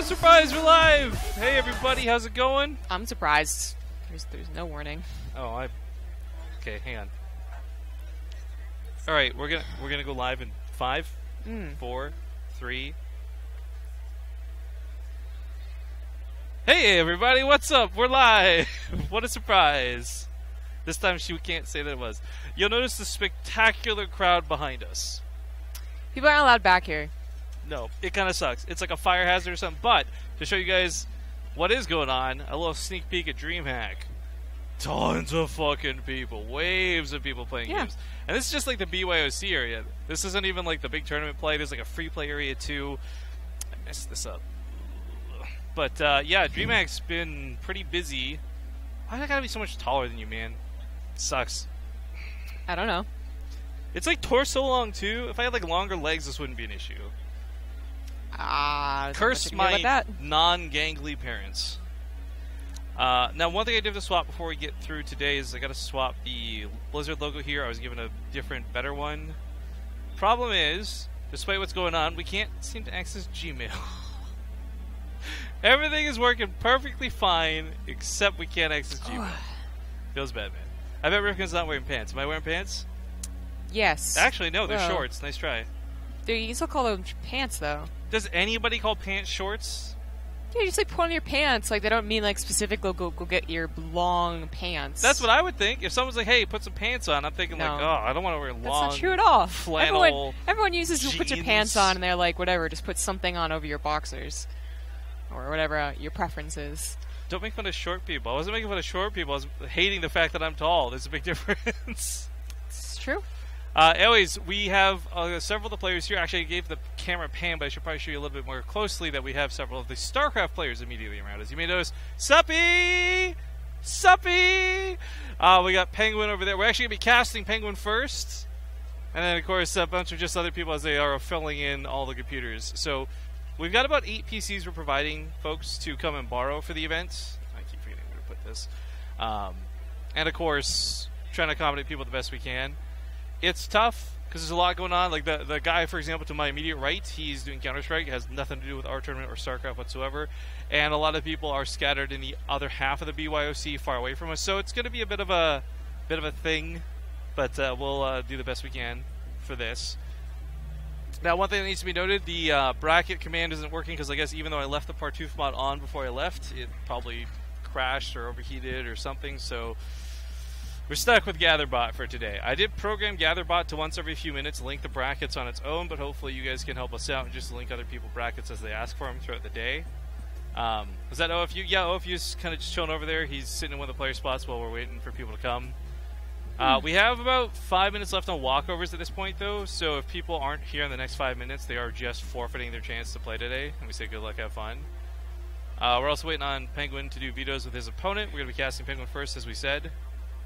a surprise, we're live! Hey everybody, how's it going? I'm surprised. There's no warning. Oh, okay, hang on. Alright, we're gonna go live in 5, 4, 3. Hey everybody, what's up? We're live! What a surprise! This time she can't say that it was. You'll notice the spectacular crowd behind us. People aren't allowed back here. No, it kind of sucks. It's like a fire hazard or something. But to show you guys what is going on, a little sneak peek at DreamHack. Tons of fucking people, waves of people playing games, and this is just like the BYOC area. This isn't even like the big tournament play. There's like a free play area too. I messed this up, but yeah, DreamHack's been pretty busy. Why I gotta be so much taller than you, man? It sucks. I don't know. It's like torso long too. If I had like longer legs, this wouldn't be an issue. Curse my non-gangly parents. Now, one thing I did have to swap before we get through today is I got to swap the Blizzard logo here. I was given a different, better one. Problem is, despite what's going on, we can't seem to access Gmail. Everything is working perfectly fine, except we can't access Gmail. Feels bad, man. I bet Rifkin's not wearing pants. Am I wearing pants? Yes. Actually, no, they're shorts. Nice try. Dude, you can still call them pants, though. Does anybody call pants shorts? Yeah, you just like put on your pants. Like, they don't mean like specific, go get your long pants. That's what I would think. If someone's like, hey, put some pants on, I'm thinking like, oh, I don't want to wear long. That's not true at all. Flannel everyone uses jeans. You put your pants on and they're like, whatever, just put something on over your boxers. Or whatever your preference is. Don't make fun of short people. I wasn't making fun of short people. I was hating the fact that I'm tall. There's a big difference. It's true. Anyways, we have several of the players here. Actually, I gave the camera a pan, but I should probably show you a little bit more closely that we have several of the StarCraft players immediately around us. You may notice, Suppy! Suppy! We got PengWin over there. We're actually going to be casting PengWin first. And then, of course, a bunch of just other people as they are filling in all the computers. So, we've got about 8 PCs we're providing folks to come and borrow for the event. I keep forgetting where to put this. And, of course, trying to accommodate people the best we can. It's tough because there's a lot going on. Like the guy, for example, to my immediate right, he's doing Counter-Strike. It has nothing to do with our tournament or StarCraft whatsoever. And a lot of people are scattered in the other half of the BYOC, far away from us. So it's going to be a bit of a thing, but we'll do the best we can for this. Now, one thing that needs to be noted: the bracket command isn't working because I guess even though I left the Partouf mod on before I left, it probably crashed or overheated or something. So we're stuck with GatherBot for today. I did program GatherBot to once every few minutes link the brackets on its own, but hopefully you guys can help us out and just link other people brackets as they ask for them throughout the day. Was that OFU? Yeah, OFU's kind of just chilling over there. He's sitting in one of the player spots while we're waiting for people to come. We have about 5 minutes left on walkovers at this point, though, so if people aren't here in the next 5 minutes, they are just forfeiting their chance to play today. And we say good luck, have fun. We're also waiting on PengWin to do vetoes with his opponent. We're going to be casting PengWin first, as we said.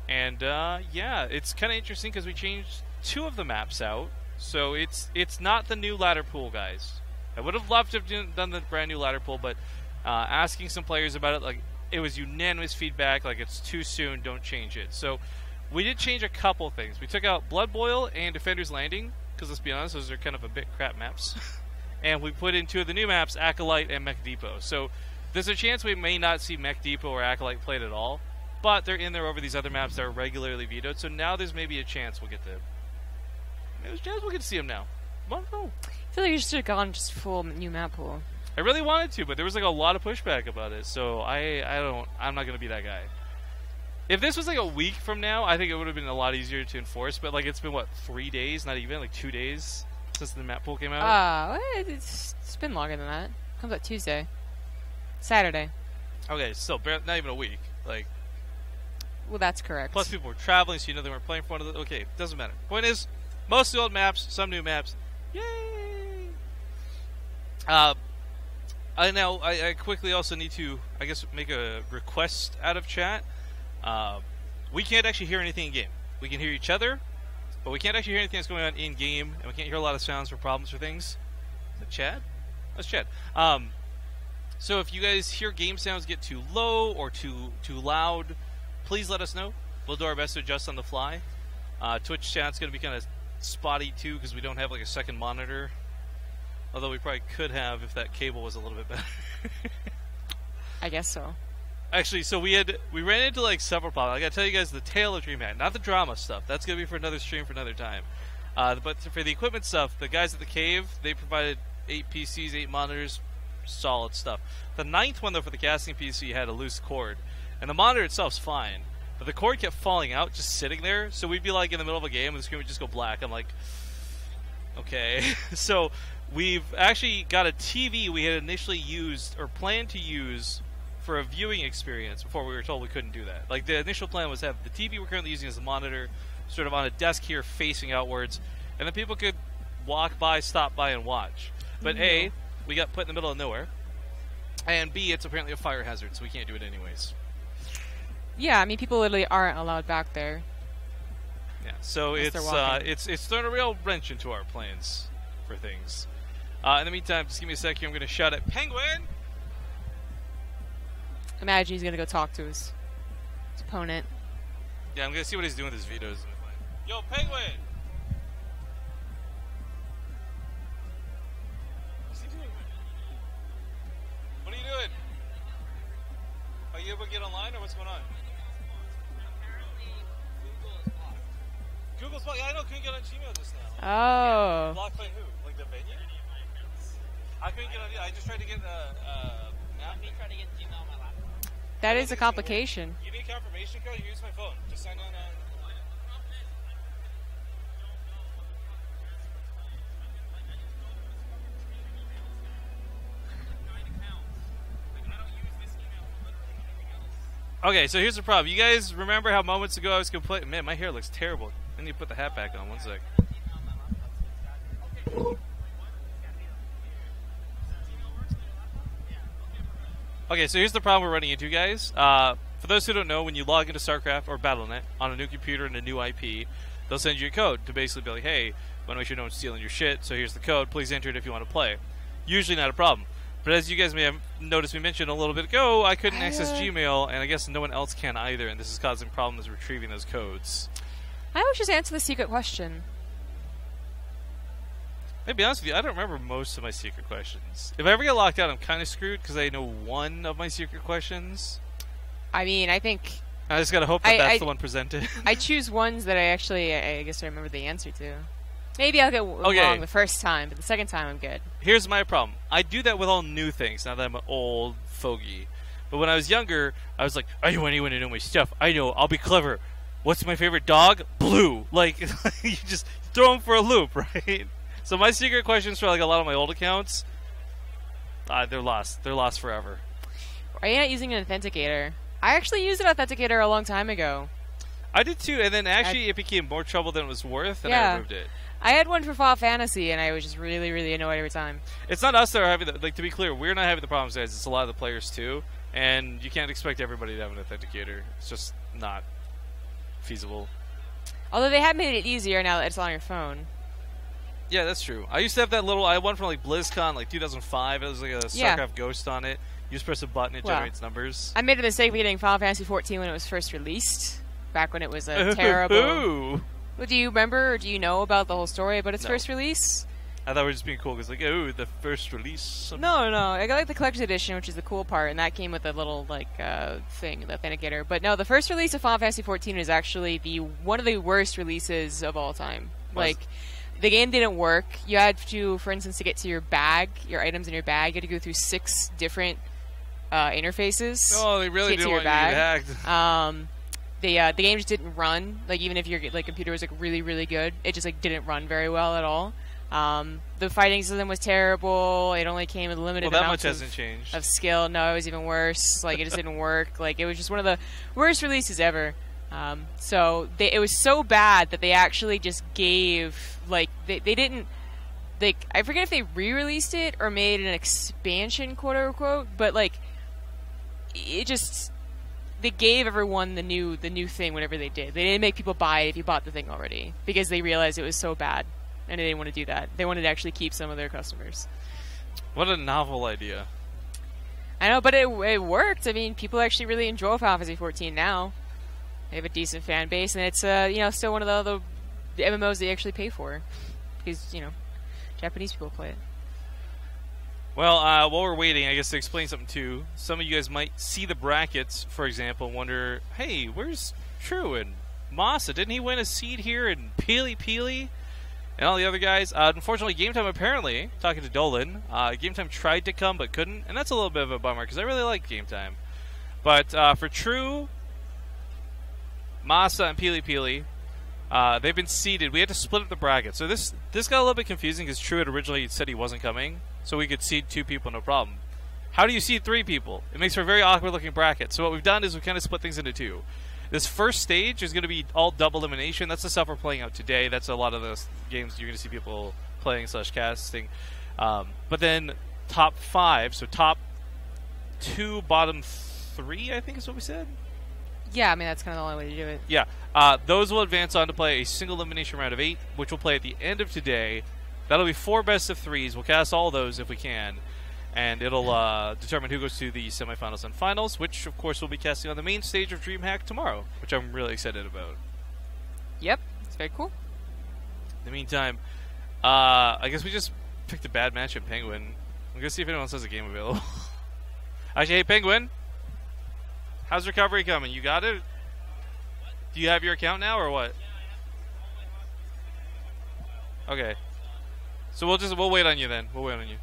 And yeah, it's kind of interesting because we changed 2 of the maps out, so it's not the new ladder pool, guys. I would have loved to have done the brand new ladder pool, but asking some players about it, like, it was unanimous feedback, like, it's too soon, don't change it. So we did change a couple things. We took out Blood Boil and Defender's Landing, because let's be honest, those are kind of a bit crap maps. And we put in 2 of the new maps, Acolyte and Mech Depot. So there's a chance we may not see Mech Depot or Acolyte played at all. But they're in there over these other maps that are regularly vetoed, so now there's maybe a chance we'll get to. There's a chance we'll get to see them now. I don't know. I feel like you should have gone just full new map pool. I really wanted to, but there was like a lot of pushback about it, so I'm not gonna be that guy. If this was like a week from now, I think it would have been a lot easier to enforce. But like it's been what, 3 days? Not even like 2 days since the map pool came out. It's been longer than that. It comes out Tuesday, Saturday. Okay, still not even a week. Like. Well, that's correct. Plus, people were traveling, so you know they weren't playing for one of the. Okay, doesn't matter. Point is, most of the old maps, some new maps. Yay! I quickly also need to, I guess, make a request out of chat. We can't actually hear anything in game. We can hear each other, but we can't actually hear anything that's going on in game, and we can't hear a lot of sounds for problems or things. Is that Chad? That's Chad. So if you guys hear game sounds get too low or too loud, please let us know. We'll do our best to adjust on the fly. Twitch chat's going to be kind of spotty too because we don't have like a second monitor. Although we probably could have if that cable was a little bit better. I guess so. Actually, so we ran into like several problems. I gotta tell you guys the tale of DreamHack, not the drama stuff. That's gonna be for another stream for another time. But for the equipment stuff, the guys at the cave, they provided 8 PCs, 8 monitors, solid stuff. The 9th one though for the casting PC had a loose cord, and the monitor itself's fine, but the cord kept falling out, just sitting there. So we'd be like in the middle of a game, and the screen would just go black. I'm like, okay. So we've actually got a TV we had initially used or planned to use for a viewing experience before we were told we couldn't do that. Like, the initial plan was to have the TV we're currently using as a monitor sort of on a desk here facing outwards, and then people could walk by, stop by, and watch. But A, we got put in the middle of nowhere, and B, it's apparently a fire hazard, so we can't do it anyways. Yeah, I mean, people literally aren't allowed back there. Yeah, so it's thrown a real wrench into our plans for things. In the meantime, just give me a sec here. I'm going to shout at PengWin. Imagine he's gonna go talk to his opponent. Yeah, I'm gonna see what he's doing with his vetoes. Yo, PengWin! What's he doing? What are you doing? Are you able to get online, or what's going on? Apparently, Google is blocked. Google's blocked? Yeah, I know. Couldn't get on Gmail just now. Oh. Yeah, blocked by who? Like the venue? I couldn't get on. I just tried to get Let me try to get Gmail on my laptop. That is a complication. You need a confirmation code? Use my phone. Just sign on. Okay, so here's the problem. You guys remember how moments ago I was complaining? Man, my hair looks terrible. I need to put the hat back on. One sec. Okay, so here's the problem we're running into, guys. For those who don't know, when you log into StarCraft or Battle.net on a new computer and a new IP, they'll send you a code to basically be like, hey, want to make sure no one's stealing your shit, so here's the code. Please enter it if you want to play. Usually not a problem. But as you guys may have noticed me mentioned a little bit ago, I couldn't access Gmail, and I guess no one else can either, and this is causing problems retrieving those codes. I always just answer the secret question. To be honest with you, I don't remember most of my secret questions. If I ever get locked out, I'm kind of screwed because I know one of my secret questions. I mean, I think I just gotta hope that that's the one presented. I choose ones that I guess I remember the answer to. Maybe I'll get wrong the first time, but the second time I'm good. Here's my problem. I do that with all new things, now that I'm an old fogey. But when I was younger, I was like, I want anyone to know my stuff. I know, I'll be clever. What's my favorite dog? Blue. Like, you just throw them for a loop, right? So my secret questions for like a lot of my old accounts, they're lost. They're lost forever. Are you not using an authenticator? I actually used an authenticator a long time ago. I did too, and then actually it became more trouble than it was worth, and I removed it. I had one for Final Fantasy, and I was just really, really annoyed every time. It's not us that are having like, to be clear, we're not having the problems, guys. It's a lot of the players too, and you can't expect everybody to have an authenticator. It's just not feasible. Although they have made it easier now that it's on your phone. Yeah, that's true. I used to have that little. I had one from like BlizzCon, like 2005. It was like a StarCraft Ghost on it. You just press a button, it generates numbers. I made a mistake getting Final Fantasy 14 when it was first released, back when it was a terrible. Well, do you remember or do you know about the whole story about its first release? I thought we were just being cool because, like, oh, the first release. No. I got like the collector's edition, which is the cool part, and that came with a little like thing, the authenticator. But no, the first release of Final Fantasy 14 is actually one of the worst releases of all time. The game didn't work. You had to, for instance, to get to your bag, your items in your bag, you had to go through 6 different interfaces. Oh, they really didn't want you to get hacked. The game just didn't run. Like, even if your computer was like really, really good, it just like didn't run very well at all. The fighting system was terrible. It only came with limited amounts of skill. No, it was even worse. Like, it just didn't work. Like, it was just one of the worst releases ever. So it was so bad that they actually just gave, like, they didn't, like, I forget if they re-released it or made an expansion, quote unquote, but like, it just, they gave everyone the new thing whenever they did. They didn't make people buy it if you bought the thing already, because they realized it was so bad, and they didn't want to do that. They wanted to actually keep some of their customers. What a novel idea. I know, but it worked. I mean, people actually really enjoy Final Fantasy 14 now. They have a decent fan base, and it's still one of the MMOs they actually pay for, because Japanese people play it. Well, while we're waiting, I guess to explain something too, some of you guys might see the brackets, for example, and wonder, hey, where's True and Masa? Didn't he win a seed here in Peely and all the other guys? Unfortunately, Game Time apparently, talking to Dolan, Game Time tried to come but couldn't, and that's a little bit of a bummer because I really like Game Time. But for True, Masa, and Peely, they've been seeded. We had to split up the bracket. So this got a little bit confusing because True had originally said he wasn't coming, so we could seed 2 people, no problem. How do you seed 3 people? It makes for a very awkward-looking bracket. So what we've done is we kind of split things into 2. This first stage is going to be all double elimination. That's the stuff we're playing out today. That's a lot of the games you're going to see people playing / casting. But then top 5, so top 2, bottom 3, I think is what we said? Yeah, I mean, that's kind of the only way to do it. Yeah. Those will advance on to play a single elimination round of 8, which we'll play at the end of today. That'll be 4 best of 3s. We'll cast all those if we can. And it'll determine who goes to the semifinals and finals, which, of course, we'll be casting on the main stage of DreamHack tomorrow, which I'm really excited about. Yep. It's very cool. In the meantime, I guess we just picked a bad match at PengWin. I'm going to see if anyone else has a game available. Actually, hey, PengWin. How's recovery coming? You got it? Do you have your account now or what? Okay. So we'll wait on you then. We'll wait on you.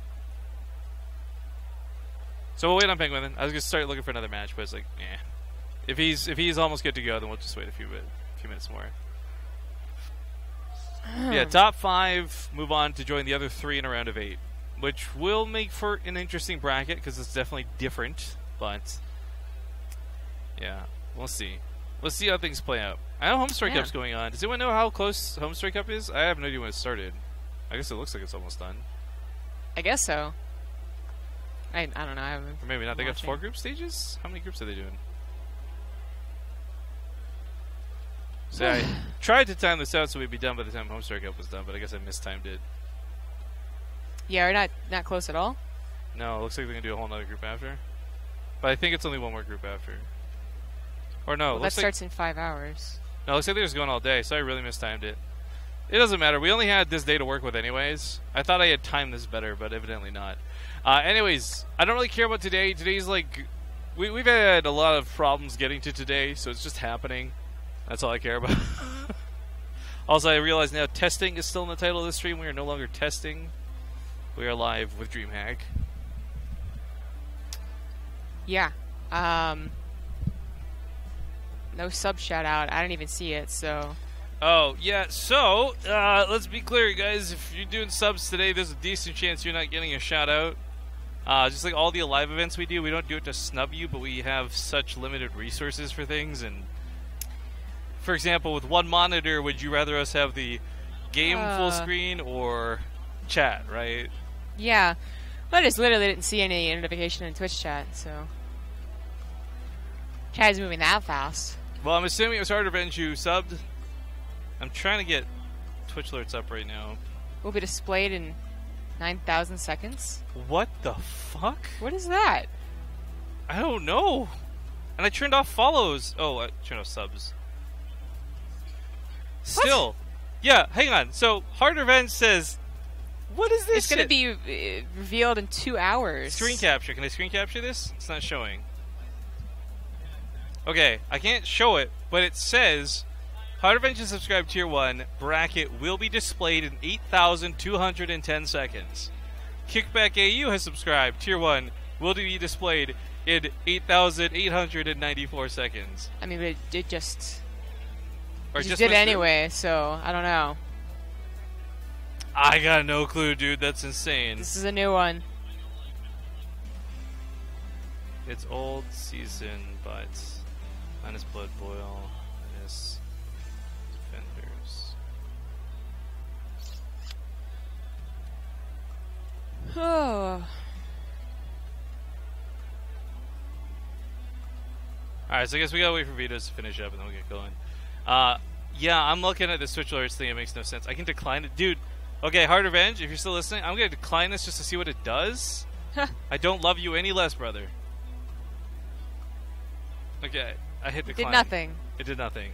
So we'll wait on PengWin then. I was gonna start looking for another match, but it's like, eh. If he's almost good to go, then we'll just wait a few minutes more. Yeah, top 5 move on to join the other 3 in a round of 8, which will make for an interesting bracket because it's definitely different. But yeah, we'll see. Let's see how things play out. I know Homestory Cup's going on. Does anyone know how close Homestory Cup is? I have no idea when it started. I guess it looks like it's almost done. I guess so. I don't know. I haven't. Or maybe not. They got 4 group stages? How many groups are they doing? So I tried to time this out so we'd be done by the time Homestory Cup was done, but I guess I mistimed it. Yeah, we're not close at all? No, it looks like they're going to do a whole other group after. But I think it's only 1 more group after. Or no. Well, that starts in 5 hours. No, it looks like they're just going all day, so I really mistimed it. It doesn't matter. We only had this day to work with anyways. I thought I had timed this better, but evidently not. Anyways, I don't really care about today. Today's like... We've had a lot of problems getting to today, so it's just happening. That's all I care about. Also, I realize now testing is still in the title of the stream. We are no longer testing. We are live with DreamHack. Yeah. No sub shout out. I didn't even see it, so... Oh, yeah, so, let's be clear, guys. If you're doing subs today, there's a decent chance you're not getting a shout-out. Just like all the live events we do not do it to snub you, but we have such limited resources for things. And, for example, with one monitor, would you rather us have the game full screen or chat, right? Yeah. I just literally didn't see any notification in Twitch chat, so... Chat is moving that fast. Well, I'm assuming it was Hard Revenge who subbed. I'm trying to get Twitch alerts up right now. Will be displayed in 9,000 seconds. What the fuck? What is that? I don't know. And I turned off follows. Oh, I turned off subs. Still. What? Yeah, hang on. So, Hard Revenge says, what is this? It's going to be revealed in 2 hours. Screen capture. Can I screen capture this? It's not showing. Okay, I can't show it, but it says... Hard Revenge is subscribed tier 1, bracket will be displayed in 8,210 seconds. Kickback AU has subscribed tier 1, will be displayed in 8,894 seconds. I mean, it just did anyway, so I don't know. I got no clue, dude. That's insane. This is a new one. It's old season, but minus Blood Boil, minus Defenders. Oh. Alright, so I guess we gotta wait for Vitos to finish up and then we'll get going. Yeah, I'm looking at the Switch alerts thing. It makes no sense. I can decline it. Dude, okay, Hard Revenge, if you're still listening, I'm gonna decline this just to see what it does. I don't love you any less, brother. Okay, I hit decline. It did nothing. It did nothing.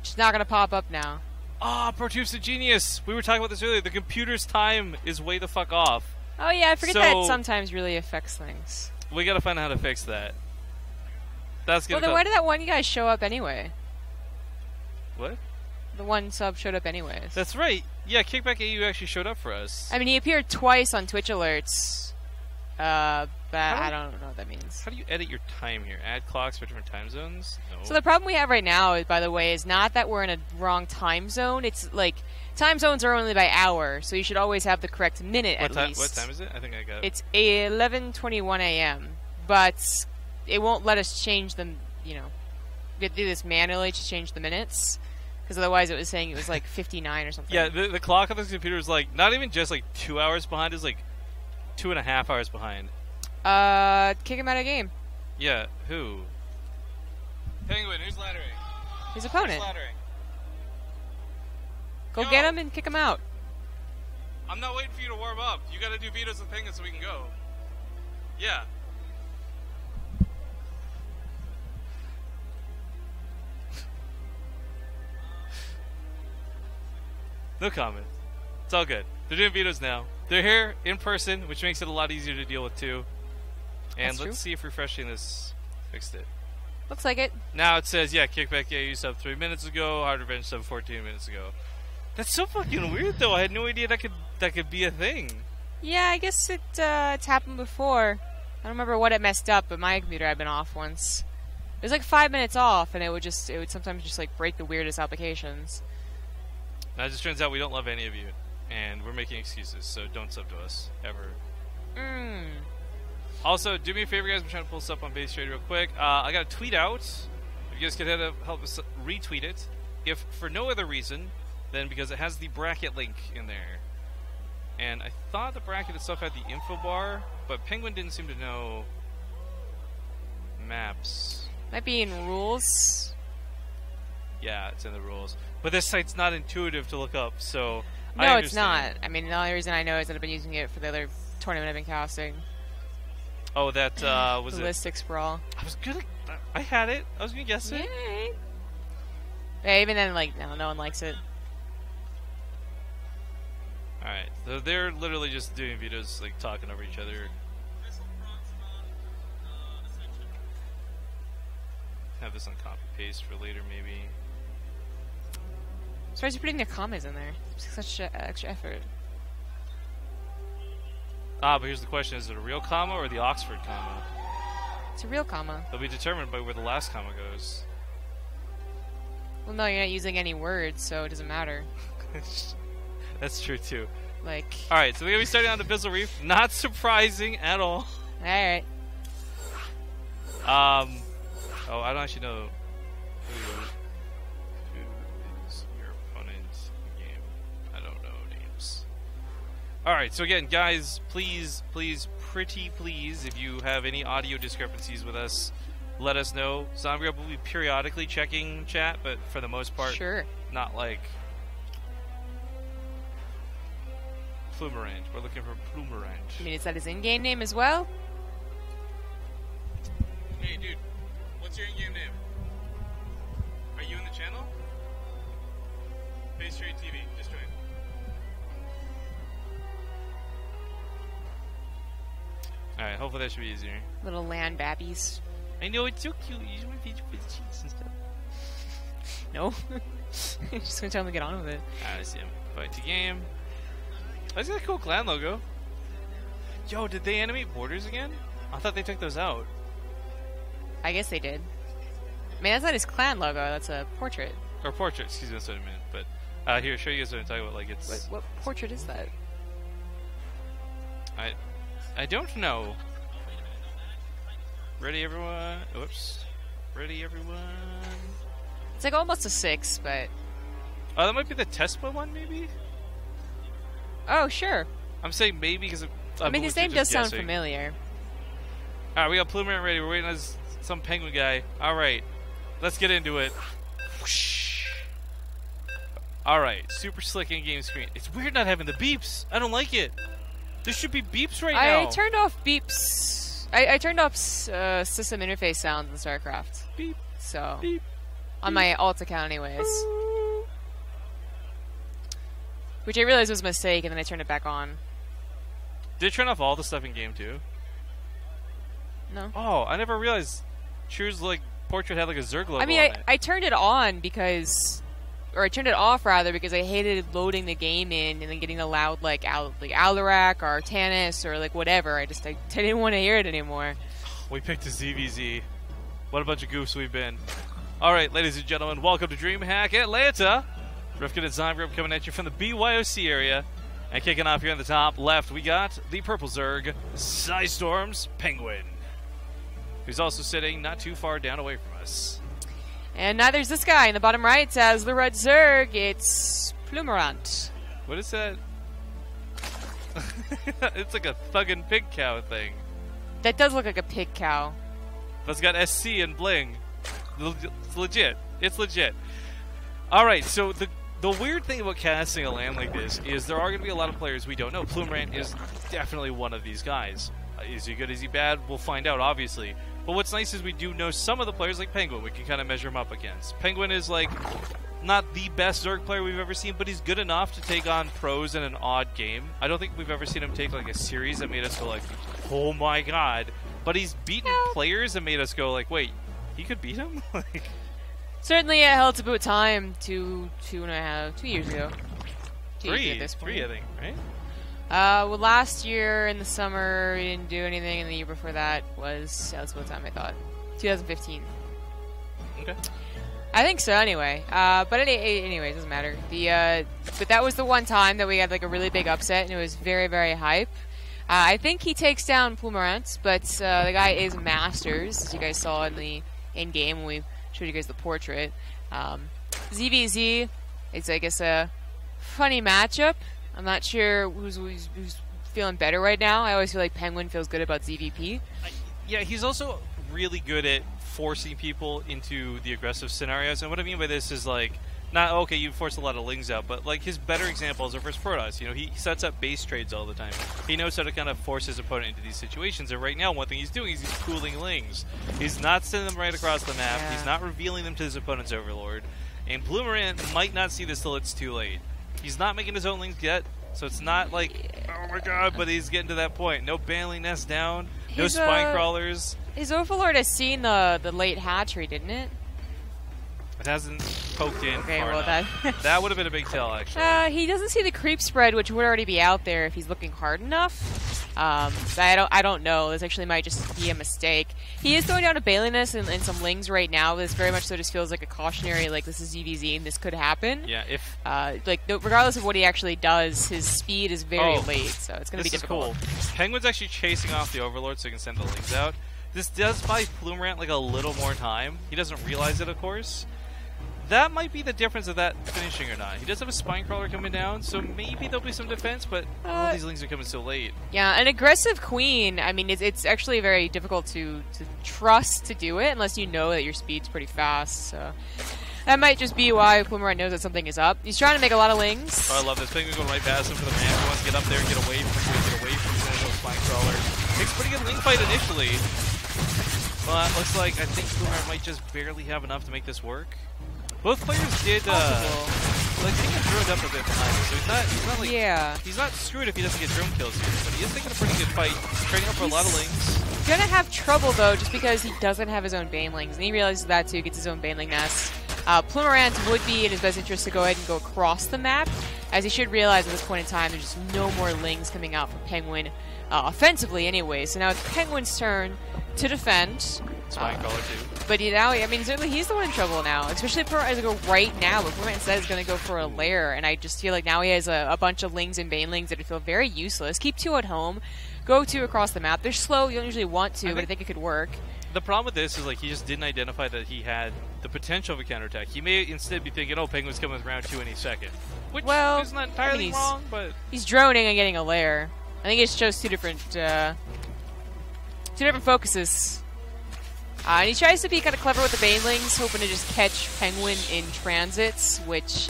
It's not gonna pop up now. Ah, ProTube's a genius! We were talking about this earlier. The computer's time is way the fuck off. Oh yeah, I forget that sometimes really affects things. We gotta find out how to fix that. That's gonna. Well, then why did that one guy show up anyway? What? The one sub showed up anyways. That's right. Yeah, Kickback AU actually showed up for us. I mean, he appeared twice on Twitch alerts. But I don't know what that means. How do you edit your time here? Add clocks for different time zones? No. So the problem we have right now, is, by the way, is not that we're in a wrong time zone. It's like time zones are only by hour, so you should always have the correct minute at least. What time is it? I think I got it. It's 11:21 a.m. But it won't let us change them. You know, we have to do this manually to change the minutes. Because otherwise it was saying it was like 59 or something. Yeah, the clock on this computer is like, not even just like 2 hours behind, it's like 2.5 hours behind. Kick him out of game. Yeah, who? PengWin, who's laddering? His opponent. Who's laddering? Go get him and kick him out. I'm not waiting for you to warm up. You gotta do vetoes with PengWin so we can go. Yeah. No comment. It's all good. They're doing vetoes now. They're here in person, which makes it a lot easier to deal with too. And let's see if refreshing this fixed it. Looks like it. Now it says, yeah, Kickback AU sub 3 minutes ago, Hard Revenge sub 14 minutes ago. That's so fucking weird though. I had no idea that could be a thing. Yeah, I guess it's happened before. I don't remember what it messed up, but my computer had been off once. It was like 5 minutes off, and it would sometimes just like break the weirdest applications. Now it just turns out we don't love any of you, and we're making excuses, so don't sub to us, ever. Also, do me a favor, guys, I'm trying to pull this up on BaseTrade real quick. I got a tweet out. If you guys could help us retweet it, if for no other reason than because it has the bracket link in there. And I thought the bracket itself had the info bar, but PengWin didn't seem to know maps. Might be in rules. Yeah, it's in the rules. But this site's not intuitive to look up, so no, it's not. I mean, the only reason I know is that I've been using it for the other tournament I've been casting. Oh, that was it? Ballistic Sprawl. I was good. I had it. I was gonna guess it. Yay. Yeah, even then, like, no one likes it. All right, so they're literally just doing videos, like talking over each other. Have this on copy paste for later, maybe. Sorry, you're putting the commas in there. It's such extra effort. But here's the question: is it a real comma or the Oxford comma? It's a real comma. They'll be determined by where the last comma goes. Well, no, you're not using any words, so it doesn't matter. That's true too. Like. All right, so we're gonna be starting on the Bizzle Reef. Not surprising at all. All right. Oh, I don't actually know who is your opponent in the game. I don't know names. Alright, so again, guys, please, pretty please, if you have any audio discrepancies with us, let us know. Zombie will be periodically checking chat, but for the most part, sure. Not like Plurmorant. We're looking for Plurmorant. I mean, is that his in-game name as well? Hey, dude. What's your in-game name? Are you in the channel? BaseTradeTV, just join. Alright, hopefully that should be easier. Little land babbies. I know, it's so cute. You just want to feed you with cheese and stuff. No. I'm just gonna tell him to get on with it. I see him. Fight to game. That's got a cool clan logo. Yo, did they animate borders again? I thought they took those out. I guess they did. I mean, that's not his clan logo. That's a portrait. Or portrait, excuse me, that's what I meant. But here, show you guys what I'm talking about. Like it's. What portrait is that? I don't know. Ready, everyone? Whoops. Ready, everyone? It's like almost a 6, but. Oh, that might be the Tespa one, maybe. Oh, sure. I'm saying maybe because I mean, his name does sound familiar. All right, we got Plurmorant ready. We're waiting on some PengWin guy. All right, let's get into it. Whoosh. All right, super slick in-game screen. It's weird not having the beeps. I don't like it. There should be beeps right now. I turned off beeps. I turned off system interface sounds in StarCraft. Beep. So beep. On my alt account, anyways. Which I realized was a mistake, and then I turned it back on. Did it turn off all the stuff in game too? No. Oh, I never realized True's like portrait had like a Zerg logo. I mean, on it. I turned it on because, or I turned it off rather because I hated loading the game in and then getting the loud like Alarak or Tannis or like whatever. I didn't want to hear it anymore. We picked a ZvZ. What a bunch of goofs we've been. All right, ladies and gentlemen, welcome to DreamHack Atlanta. Rifkin and Zymgroup coming at you from the BYOC area. And kicking off here in the top left, we got the Purple Zerg, Storm's PengWin, who's also sitting not too far down away from us. And now there's this guy in the bottom right. Says the Red Zerg. It's Plurmorant. What is that? It's like a thuggin' pig cow thing. That does look like a pig cow. That's got SC and bling. It's legit. It's legit. All right, so the weird thing about casting a land like this is there are going to be a lot of players we don't know. Plurmorant is definitely one of these guys. Is he good? Is he bad? We'll find out, obviously. But what's nice is we do know some of the players like PengWin. We can kind of measure him up against. PengWin is like not the best Zerg player we've ever seen, but he's good enough to take on pros in an odd game. I don't think we've ever seen him take like a series that made us go like, oh my god. But he's beaten players that made us go like, wait, he could beat him? Like, certainly it held about time 2 years ago. 2 years at this point. 3, I think, right? Well, last year in the summer we didn't do anything, and the year before that was about time, I thought. 2015. Okay. I think so, anyway. But anyway, it doesn't matter. But that was the one time that we had like a really big upset, and it was very, very hype. I think he takes down Plurmorant, but the guy is Masters, as you guys saw in the in-game when we showed you guys the portrait. ZvZ is, I guess, a funny matchup. I'm not sure who's feeling better right now. I always feel like PengWin feels good about ZVP. Yeah, he's also really good at forcing people into the aggressive scenarios. And what I mean by this is like, not, okay, you force a lot of lings out, but like his better examples are versus Protoss. You know, he sets up base trades all the time. He knows how to kind of force his opponent into these situations. And right now, one thing he's doing is he's pooling lings. He's not sending them right across the map. Yeah. He's not revealing them to his opponent's overlord. And Plurmorant might not see this till it's too late. He's not making his own lings yet, so it's not like, oh my god, but he's getting to that point. No baneling nest down, no spine crawlers. His overlord has seen the late hatchery, didn't it? It hasn't poked in okay, far well enough. That would have been a big tell, actually. He doesn't see the creep spread, which would already be out there if he's looking hard enough. I don't know. This actually might just be a mistake. He is going down to Baliness and some lings right now. This very much so just feels like a cautionary, like this is ZvZ and this could happen. Yeah, if regardless of what he actually does, his speed is very late, so it's going to be difficult. This is cool. PengWin's actually chasing off the Overlord so he can send the lings out. This does buy Plurmorant like a little more time. He doesn't realize it, of course. That might be the difference of that finishing or not. He does have a spine crawler coming down, so maybe there'll be some defense, but all these lings are coming so late. Yeah, an aggressive queen, I mean, it's actually very difficult to trust to do it unless you know that your speed's pretty fast, so that might just be why Plurmorant knows that something is up. He's trying to make a lot of lings. Oh, I love this. PengWin going right past him for the man who wants to get up there and get away from him, get away from his initial spine crawler. Takes a pretty good ling fight initially, but looks like I think Plurmorant might just barely have enough to make this work. Both players did, like, he got droned up a bit behind him, so he's not like, he's not screwed if he doesn't get drone kills here, but he is taking a pretty good fight. He's trading up for a lot of lings. He's gonna have trouble, though, just because he doesn't have his own banelings, and he realizes that, too, gets his own baneling nest. Plurmorant would be in his best interest to go ahead and go across the map, as he should realize at this point in time there's just no more lings coming out from PengWin, offensively anyway, so now it's PengWin's turn to defend. Spine crawler, too. But now, I mean, certainly he's the one in trouble now, especially if Plurmorant go right now. But Plurmorant instead is going to go for a lair, and I just feel like now he has a bunch of lings and banelings that feel very useless. Keep 2 at home, go 2 across the map. They're slow, you don't usually want to, but I think it could work. The problem with this is like he just didn't identify that he had the potential of a counterattack. He may instead be thinking, oh, PengWin's coming with round 2 any second. Which is not entirely wrong, but he's droning and getting a lair. I think it shows two different focuses. And he tries to be kind of clever with the banelings, hoping to just catch PengWin in transits, which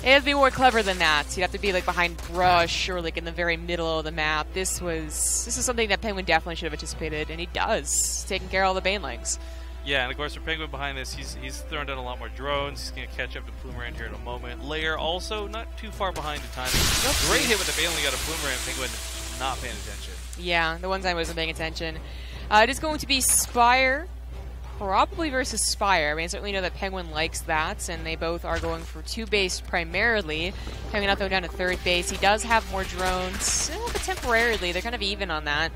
it has to be more clever than that. You'd have to be like behind brush or like in the very middle of the map. This is something that PengWin definitely should have anticipated, and he does, taking care of all the banelings. Yeah, and of course for PengWin behind this, he's thrown down a lot more drones. He's going to catch up to Plurmorant here in a moment. Lair also not too far behind in timing. Great hit with the bailing out of Plurmorant. PengWin not paying attention. Yeah, the one time I wasn't paying attention. It is going to be Spire, probably versus Spire. I mean, I certainly know that PengWin likes that, and they both are going for 2 base primarily. PengWin not going down to 3rd base. He does have more drones, but temporarily. They're kind of even on that.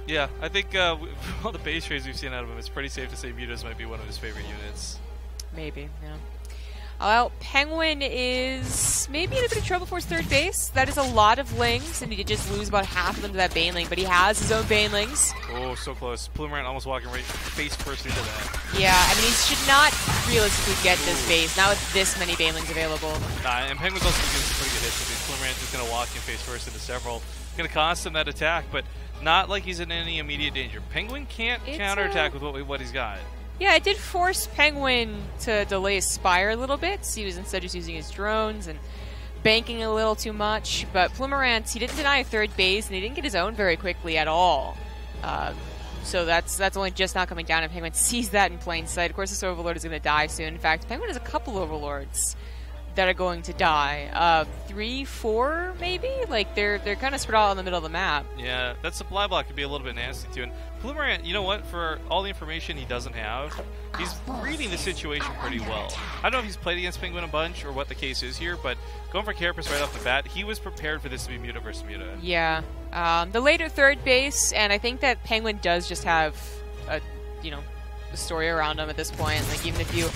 Yeah, I think with all the base trades we've seen out of him, it's pretty safe to say Mutas might be one of his favorite units. Maybe, yeah. Well, PengWin is maybe in a bit of trouble for his 3rd base. That is a lot of Lings, and he did just lose about half of them to that Baneling, but he has his own Banelings. Oh, so close. Plurmorant almost walking right face first into that. Yeah, I mean, he should not realistically get this base, not with this many Banelings available. And PengWin's also getting some pretty good hits. I mean, Plurmorant is going to walk in face first into several. Going to cost him that attack, but not like he's in any immediate danger. PengWin can't counterattack with what he's got. Yeah, it did force PengWin to delay his Spire a little bit. So he was instead just using his drones and banking a little too much. But Plurmorant, he didn't deny a 3rd base, and he didn't get his own very quickly at all. So that's only just now coming down, and PengWin sees that in plain sight. Of course, this Overlord is going to die soon. In fact, PengWin has a couple Overlords that are going to die. 3, 4, maybe? Like, they're kind of spread out in the middle of the map. Yeah, that supply block could be a little bit nasty, too. And Plurmorant, you know what? For all the information he doesn't have, he's reading the situation pretty well. I don't know if he's played against PengWin a bunch or what the case is here, but going for Carapace right off the bat, he was prepared for this to be Muta versus Muta. Yeah. The later 3rd base, and I think that PengWin does just have a story around him at this point. Like, even if you...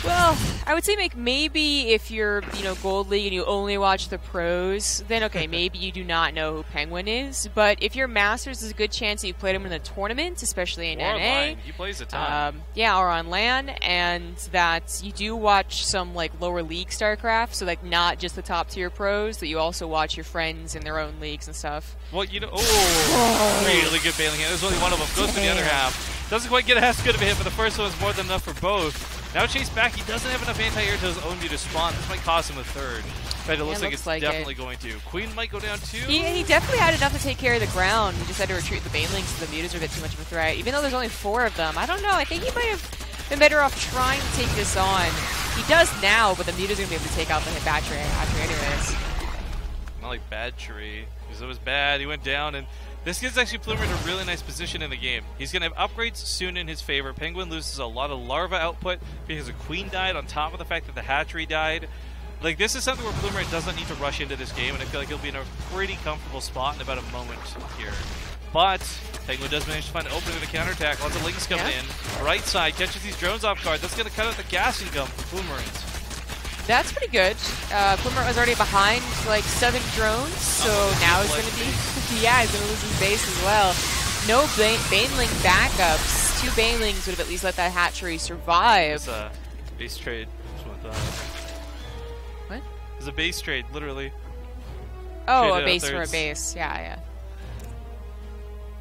Well, I would say maybe if you're, Gold League and you only watch the pros, then okay, maybe you do not know who PengWin is. But if you're Masters, there's a good chance that you played him in the tournament, especially in NA. Online. He plays a ton. Yeah, or on LAN, and that you do watch some lower league StarCraft, so not just the top tier pros, that you also watch your friends in their own leagues and stuff. Well, really good bailing hit. There's only one of them. Goes for the other half. Doesn't quite get as good of a hit, but the first one was more than enough for both. Now chase back. He doesn't have enough anti-air to his own Muta spawn. This might cost him a 3rd. But it looks like it's definitely going to. Queen might go down too. He definitely had enough to take care of the ground. He just had to retreat the Banelings, so the Mutas are a bit too much of a threat. Even though there's only 4 of them. I don't know. I think he might have been better off trying to take this on. He does now, but the Muta's going to be able to take out the hit battery anyways. Not like Battery. Because it was bad. He went down, and this gives actually Plurmorant a really nice position in the game. He's going to have upgrades soon in his favor. PengWin loses a lot of larva output because a Queen died on top of the fact that the hatchery died. Like, this is something where Plurmorant doesn't need to rush into this game, and I feel like he'll be in a pretty comfortable spot in about a moment here. But PengWin does manage to find an opening with a counterattack. Lots of Lings coming in. Right side catches these drones off guard. That's going to cut out the gas income for Plurmorant. That's pretty good. Plurmorant was already behind 7 drones, so now he's going to be... yeah, he's going to lose his base as well. No Baneling backups. 2 Banelings would have at least let that hatchery survive. It's a base trade. What? It's a base trade, literally. Oh, a base for a base. Yeah.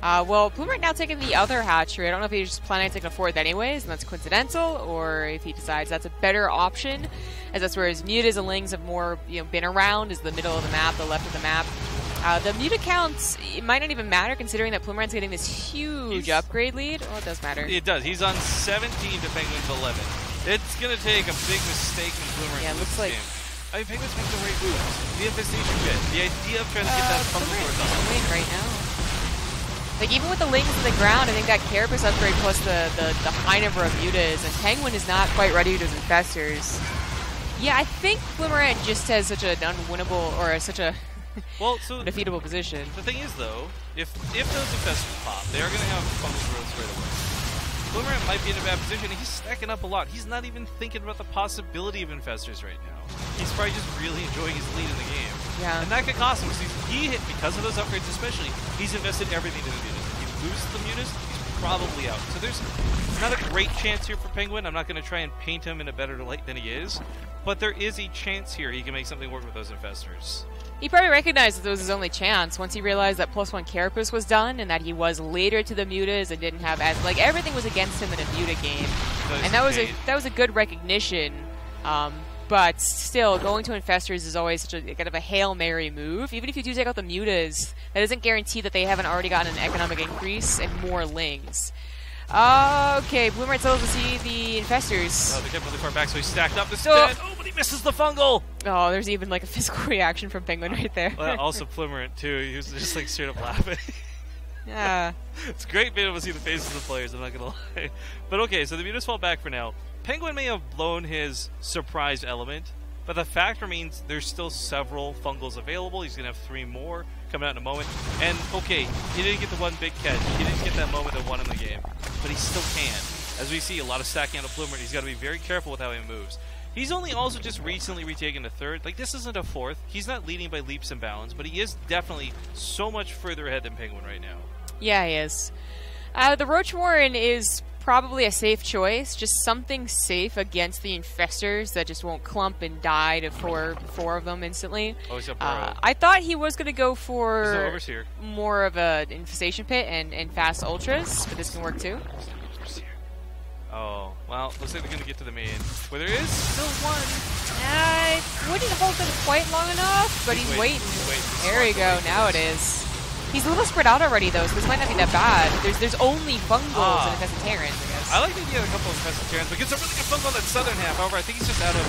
Well, Plurmorant now taking the other hatchery. I don't know if he's just planning to take a 4th anyways, and that's coincidental, or if he decides that's a better option, as that's where his Mutas and Lings have more been around, is the middle of the map, the left of the map. The Muta counts, it might not even matter considering that Plurmorant's getting this huge upgrade lead. Well, it does matter. It does. He's on 17 to PengWin's 11. It's going to take a big mistake in Plurmorant to lose this game. I mean, PengWin's making the right moves. The infestation bit. The idea of trying to get that puzzle Plurmorant's going to win right now. Like, even with the Lings in the ground, I think that Carapace upgrade plus the high number of Mutas, and PengWin is not quite ready to his Infestors. Yeah, I think Plurmorant just has such an unwinnable, or such a defeatable position. The thing is, though, if those Infestors pop, they are going to have Fungal Growth straight away. Plurmorant might be in a bad position. He's stacking up a lot. He's not even thinking about the possibility of Infestors right now. He's probably just really enjoying his lead in the game. Yeah. And that could cost him. Because of those upgrades especially, he's invested everything to the Mutas. If he loses the Mutas, he's probably out. So there's not a great chance here for PengWin. I'm not going to try and paint him in a better light than he is. But there is a chance here he can make something work with those Infestors. He probably recognized that it was his only chance once he realized that +1 Carapace was done and that he was later to the Mutas and didn't have as everything was against him in a Muta game, and that was a good recognition. But still, going to Infestors is always such a kind of a Hail Mary move. Even if you do take out the Mutas, that doesn't guarantee that they haven't already gotten an economic increase and more Lings. Okay, Plurmorant's able to see the infestors. Oh, they kept really far back, so he stacked up. This dead. Oh, but he misses the fungal. Oh, there's even like a physical reaction from PengWin right there. Well, also Plurmorant too. He was just like straight up laughing. Yeah. It's great being able to see the faces of the players, I'm not gonna lie. But okay, so the mutas fall back for now. PengWin may have blown his surprise element, but the fact remains there's still several fungals available. He's gonna have 3 more coming out in a moment. And okay, he didn't get the one big catch. He didn't get that moment that won him the game, but he still can. As we see, a lot of stacking on a Plurmorant. He's got to be very careful with how he moves. He's only also just recently retaken a 3rd. Like, this isn't a 4th. He's not leading by leaps and bounds, but he is definitely so much further ahead than PengWin right now. Yeah, he is. The Roach Warren is probably a safe choice. Just something safe against the infestors that just won't clump and die to four of them instantly. Oh, he's up Burrow. I thought he was going to go for Overseer. more of a infestation pit and fast ultras, but this can work too. Oh, well, looks like they're going to get to the main, where there is still one. Wouldn't hold them quite long enough, but he's waiting. There we go, now it is. He's a little spread out already, though, so this might not be that bad. There's only fungals and infested Terrans, I guess. I like the idea of a couple of infested Terrans, but gets a really good fungal on that southern half. However, I think he's just out of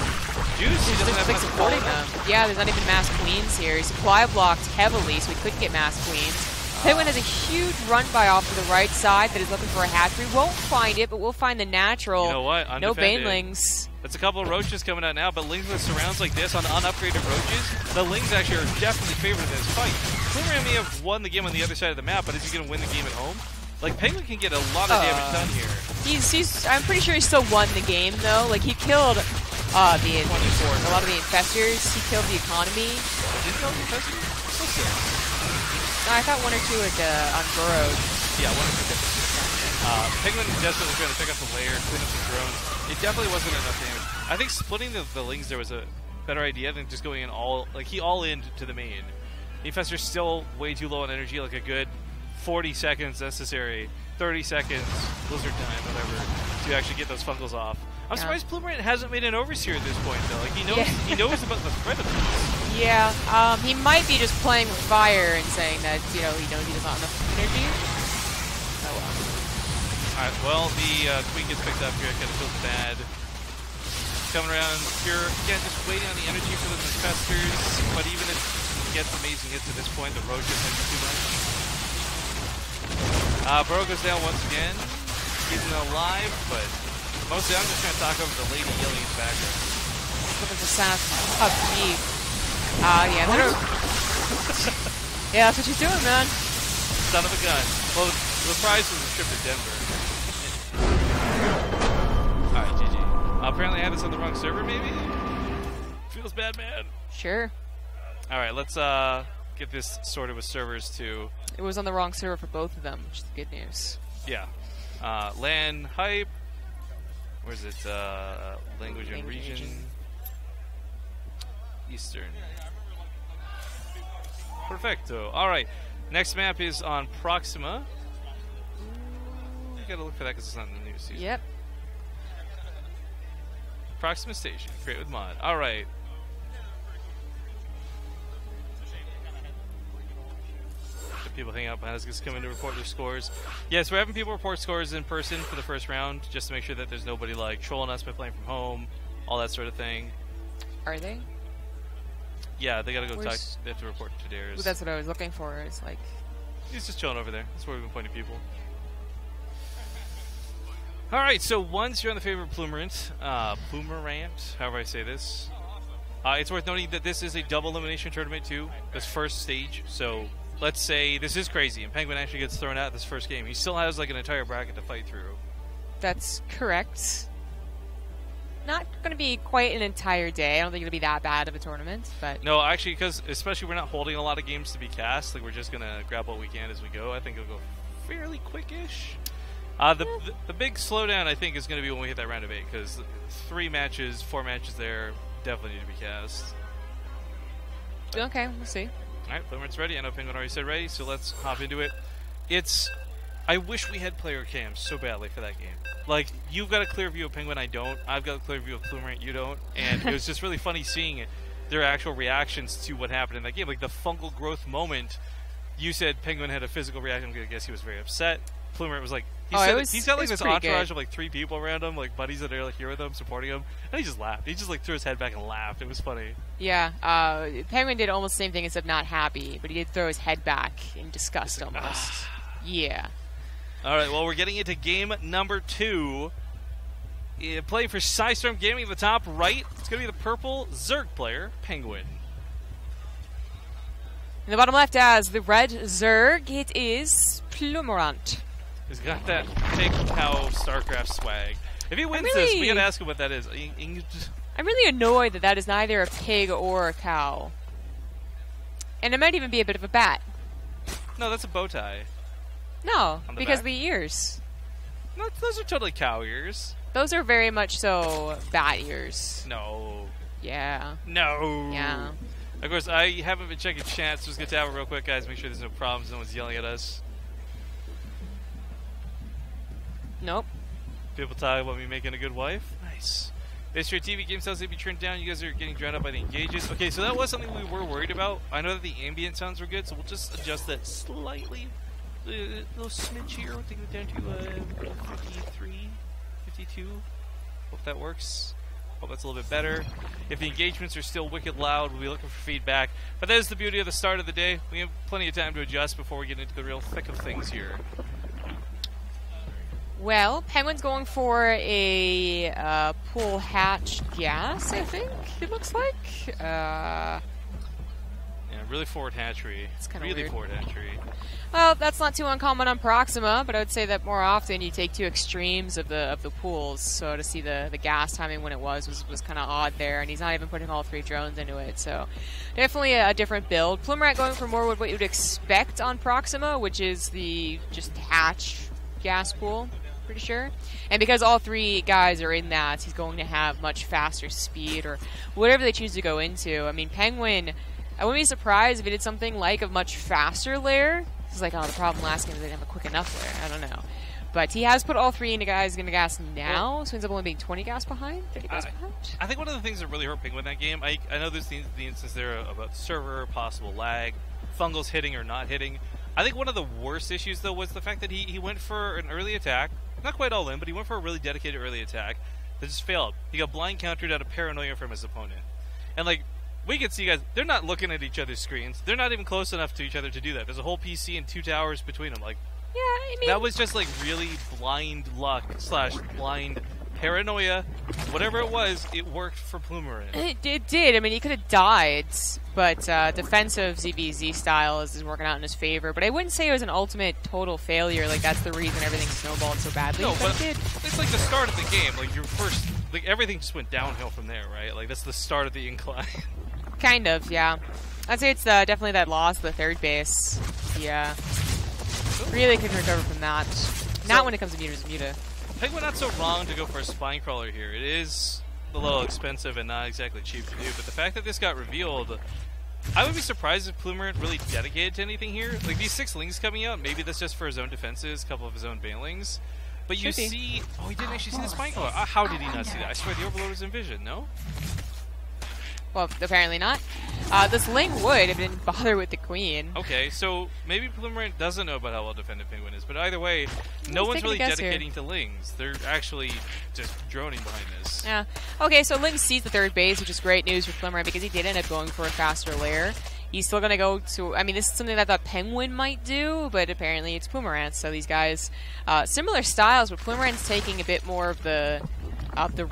juice. He doesn't have enough supporting them. Yeah, there's not even mass queens here. He's supply blocked heavily, so we couldn't get mass queens. PengWin has a huge run by off to the right side that is looking for a hatchery. Won't find it, but we'll find the natural. You know what? No banelings. That's a couple of roaches coming out now, but Lings with surrounds like this on unupgraded roaches, the Lings actually are definitely favored in this fight. Plurmorant may have won the game on the other side of the map, but is he going to win the game at home? Like, PengWin can get a lot of damage done here. I'm pretty sure he still won the game, though. Like, he killed a lot of the infestors. He killed the economy. Did he kill the infestors? What's that? No, I thought 1 or 2 on Burrow. Yeah, 1 or 2 different. PengWin desperately trying to pick up the lair, clean up some drones. It definitely wasn't enough damage. I think splitting the Lings there was a better idea than just going in he all-in to the main. The Infestor's still way too low on energy, like a good 40 seconds necessary, 30 seconds, blizzard time, whatever, to actually get those fungals off. I'm surprised Plurmorant hasn't made an overseer at this point, though. Like, he knows about the threat of this. Yeah, he might be just playing with fire and saying that, he knows he does not have enough energy. Oh well. Alright, well, the Queen gets picked up here. It kind of feels bad. Coming around here, again, just waiting on the energy for those infestors. But even if he gets amazing hits at this point, the roaches might be too much. Burrow goes down once again. He's alive, but mostly I'm just trying to talk over the lady yelling in the background. Look at the sound of me. Yeah, yeah, that's what she's doing, man. Son of a gun. Well, the prize was a trip to Denver. Alright, GG. Apparently I had this on the wrong server, maybe? Feels bad, man. Sure. Alright, let's get this sorted with servers too. It was on the wrong server for both of them, which is good news. Yeah. LAN hype. Where's it? Language and region. Eastern. Perfecto. Alright. Next map is on Proxima. Gotta look for that because it's not in the news season. Yep. Proxima Station. Great with mod. Alright. People hang out behind us, just come in to report their scores. Yes, we're having people report scores in person for the first round, just to make sure that there's nobody like trolling us by playing from home, all that sort of thing. Are they? Yeah, they gotta go talk. They have to report to theirs. Well, that's what I was looking for. It's like he's just chilling over there. That's where we've been pointing people. All right, so once you're on the favorite Plurmorant, however I say this, it's worth noting that this is a double elimination tournament too. This first stage, so. Let's say this is crazy and PengWin actually gets thrown out this first game. He still has like an entire bracket to fight through. That's correct. Not going to be quite an entire day. I don't think it'll be that bad of a tournament, but no, actually, because especially we're not holding a lot of games to be cast. Like we're just going to grab what we can as we go. I think it'll go fairly quickish. The big slowdown I think is going to be when we hit that round of 8 because 4 matches there definitely need to be cast. But okay, we'll see. Alright, Plurmorant's ready. I know PengWin already said ready, so let's hop into it. I wish we had player cams so badly for that game. Like, you've got a clear view of PengWin, I don't. I've got a clear view of Plurmorant, you don't. And it was just really funny seeing their actual reactions to what happened in that game. Like, the fungal growth moment, you said PengWin had a physical reaction. I guess he was very upset. Plurmorant was like, he's got like this entourage of like 3 people around him, like buddies that are like here with him, supporting him, and he just laughed. He just like threw his head back and laughed. It was funny. Yeah, PengWin did almost the same thing except not happy, but he did throw his head back in disgust like, almost. Yeah. All right, well, we're getting into game number 2. Playing for Psystorm Gaming at the top right. It's going to be the purple Zerg player, PengWin. In the bottom left as the red Zerg, it is Plurmorant. He's got that pig cow StarCraft swag. If he wins this, we got to ask him what that is. I'm really annoyed that is neither a pig or a cow. And it might even be a bit of a bat. No, that's a bow tie. No, because back? the ears. No, those are totally cow ears. Those are very much so bat ears. No. Yeah. No. Yeah. Of course, I haven't been checking chat, so let's get to it real quick, guys. Make sure there's no problems. No one's yelling at us. Nope. People talk about me making a good wife. Nice. BaseTradeTV game sounds to be turned down. You guys are getting drowned out by the engages. Okay, so that was something we were worried about. I know that the ambient sounds were good, so we'll just adjust that slightly. A little smidge here. We'll take it down to 53, 52. Hope that works. Hope that's a little bit better. If the engagements are still wicked loud, we'll be looking for feedback. But that is the beauty of the start of the day. We have plenty of time to adjust before we get into the real thick of things here. Well, PengWin's going for a pool hatch gas, I think it looks like. Yeah, really forward hatchery. It's kind of really weird. Forward hatchery. Well, that's not too uncommon on Proxima, but I would say that more often you take 2 extremes of the pools. So to see the gas timing when it was kind of odd there, and he's not even putting all 3 drones into it. So definitely a different build. Plurmorant going for more what you'd expect on Proxima, which is the just hatch gas pool. Pretty sure. And because all 3 guys are in that, he's going to have much faster speed or whatever they choose to go into. I mean, PengWin, I wouldn't be surprised if he did something like a much faster lair. It's like, oh, the problem last game is they didn't have a quick enough lair. I don't know. But he has put all 3 into gas now, so he ends up only being 20 gas behind, 30 gas behind. I think one of the things that really hurt PengWin that game, I know there's the instance there about server, possible lag, fungals hitting or not hitting. I think one of the worst issues, though, was the fact that he went for an early attack. Not quite all in, but he went for a really dedicated early attack that just failed. He got blind countered out of paranoia from his opponent. And, like, we can see, guys, they're not looking at each other's screens. They're not even close enough to each other to do that. There's a whole PC and 2 towers between them. Like, yeah, I mean, that was just, like, really blind luck / blind paranoia. Whatever it was, it worked for Plurmorant. It did. I mean, he could have died, but defensive ZvZ style is working out in his favor. But I wouldn't say it was an ultimate total failure. Like, that's the reason everything snowballed so badly. No, but it's like the start of the game. Like, your first... Like, everything just went downhill from there, right? Like, that's the start of the incline. Kind of, yeah. I'd say it's definitely that loss of the 3rd base. Yeah. Really couldn't recover from that. Not when it comes to meters of Muta. PengWin not so wrong to go for a spine crawler here. It is a little expensive and not exactly cheap to do, but the fact that this got revealed, I would be surprised if Plurmorant really dedicated to anything here. Like, these 6 lings coming out, maybe that's just for his own defenses, a couple of his own banelings. But you see... Oh, he didn't actually see the spine crawler. How did he not see that? I swear the Overlord was in vision, no? Well, apparently not. This Ling would if it didn't bother with the Queen. Okay, so maybe Plurmorant doesn't know about how well defended PengWin is, but either way, no one's really dedicating to Lings. They're actually just droning behind this. Yeah. Okay, so Ling sees the 3rd base, which is great news for Plurmorant because he did end up going for a faster lair. He's still going to go to... I mean, this is something that I thought PengWin might do, but apparently it's Plurmorant. So these guys... similar styles, but Plurmorant's taking a bit more of the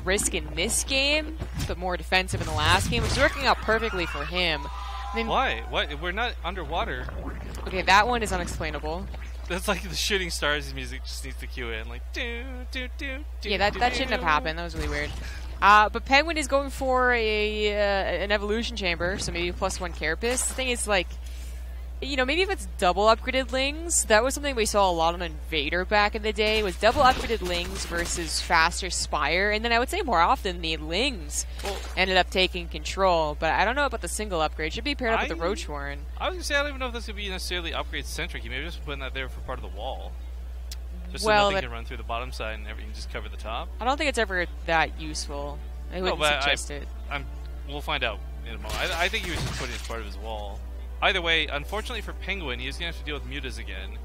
risk in this game, but more defensive in the last game, which is working out perfectly for him. I mean, why? What? We're not underwater. Okay, that one is unexplainable. That's like the Shooting Stars music just needs to cue in. Like, yeah, that shouldn't have happened. That was really weird. But PengWin is going for an evolution chamber, so maybe +1 carapace. The thing is, like, you know, maybe if it's double upgraded Lings, that was something we saw a lot on Invader back in the day, was double upgraded Lings versus faster Spire, and then I would say more often the Lings ended up taking control, but I don't know about the single upgrade. It should be paired up with the Roach Warren. I was going to say, I don't even know if this would be necessarily upgrade-centric. You maybe just putting that there for part of the wall. Just so nothing can run through the bottom side and everything just cover the top. I don't think it's ever that useful. I wouldn't suggest it. We'll find out in a moment. I think he was just putting it as part of his wall. Either way, unfortunately for PengWin, he is going to have to deal with mutas again.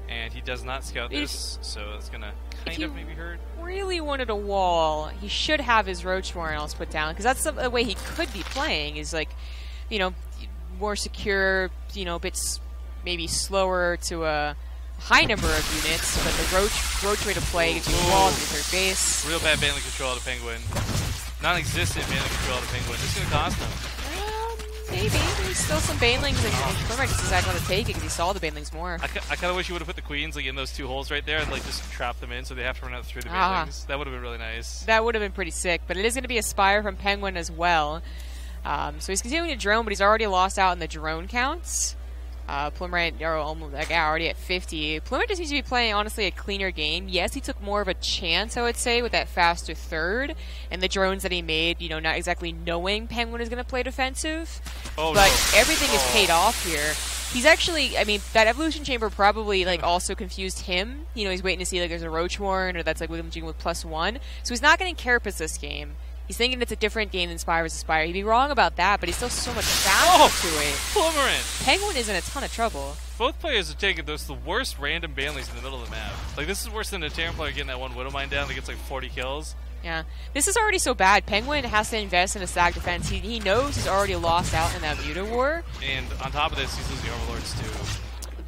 And he does not scout this, so it's going to kind of maybe hurt. Really wanted a wall, he should have his Roach Warren else put down, because that's the way he could be playing, is like, you know, more secure, you know, a bit maybe slower to a high number of units, but the Roach way to play gives you a wall to your third base. Real bad Baneling control out of PengWin. Non-existent Baneling control out of PengWin. This is going to cost him. Maybe. There's still some Banelings, and Plurmorant just decided not to take it because he saw the Banelings more. I kind of wish you would have put the Queens like in those 2 holes right there and like just trap them in so they have to run out through the Banelings. That would have been really nice. That would have been pretty sick, but it is going to be a Spire from PengWin as well. So he's continuing to drone, but he's already lost out in the drone counts. Plurmorant are almost already at 50. Plurmorant just seems to be playing, honestly, a cleaner game. Yes, he took more of a chance, I would say, with that faster third and the drones that he made, you know, not exactly knowing PengWin is going to play defensive. But everything is paid off here. He's actually, I mean, that Evolution Chamber probably, like, also confused him. You know, he's waiting to see, like, there's a Roach Warren or that's, like, with him with +1. So he's not getting Carapace this game. He's thinking it's a different game than Spire vs. Spire. He'd be wrong about that, but he's still so much faster to it. Plurmorant! PengWin is in a ton of trouble. Both players are taking the worst random Banelings in the middle of the map. Like, this is worse than a Terran player getting that one Widowmine down that gets like 40 kills. Yeah. This is already so bad. PengWin has to invest in a stack defense. He knows he's already lost out in that Muta War. And on top of this, he's losing Overlords too.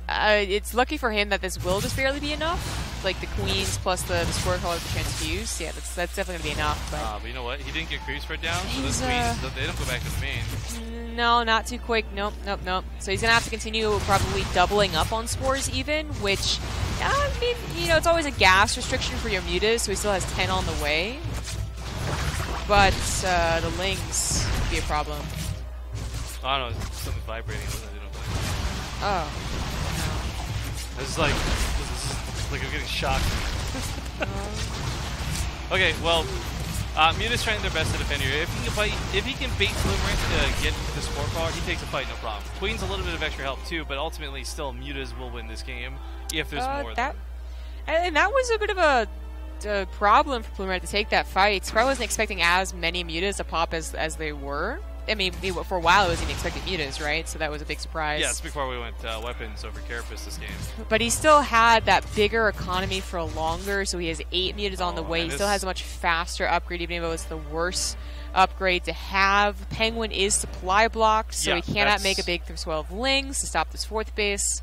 It's lucky for him that this will just barely be enough. Like the Queens plus the Square Color Transfuse. Yeah, that's definitely going to be enough. But you know what? He didn't get creep spread down, so those Queens, they don't go back to the main. No, not too quick. Nope. So he's going to have to continue probably doubling up on Spores even, which, I mean, you know, it's always a gas restriction for your Mutas, so he still has 10 on the way. But the Lings could be a problem. I don't know, something's vibrating. Oh. This is like I'm getting shocked. Okay, well, Muta's trying their best to defend here. If he can bait Plurmorant to get the score card, he takes a fight, no problem. Queen's a little bit of extra help too, but ultimately still Mutas will win this game if there's more. And that was a bit of a problem for Plurmorant to take that fight. Spire wasn't expecting as many Mutas to pop as they were. I mean, for a while it was even expecting Mutas, right? So that was a big surprise. Yeah, it's before we went weapons over Carapace this game. But he still had that bigger economy for longer, so he has 8 Mutas on the way. He still has a much faster upgrade, even if it was the worst upgrade to have. PengWin is supply blocked, so he cannot make a big 12 Lings to stop this 4th base.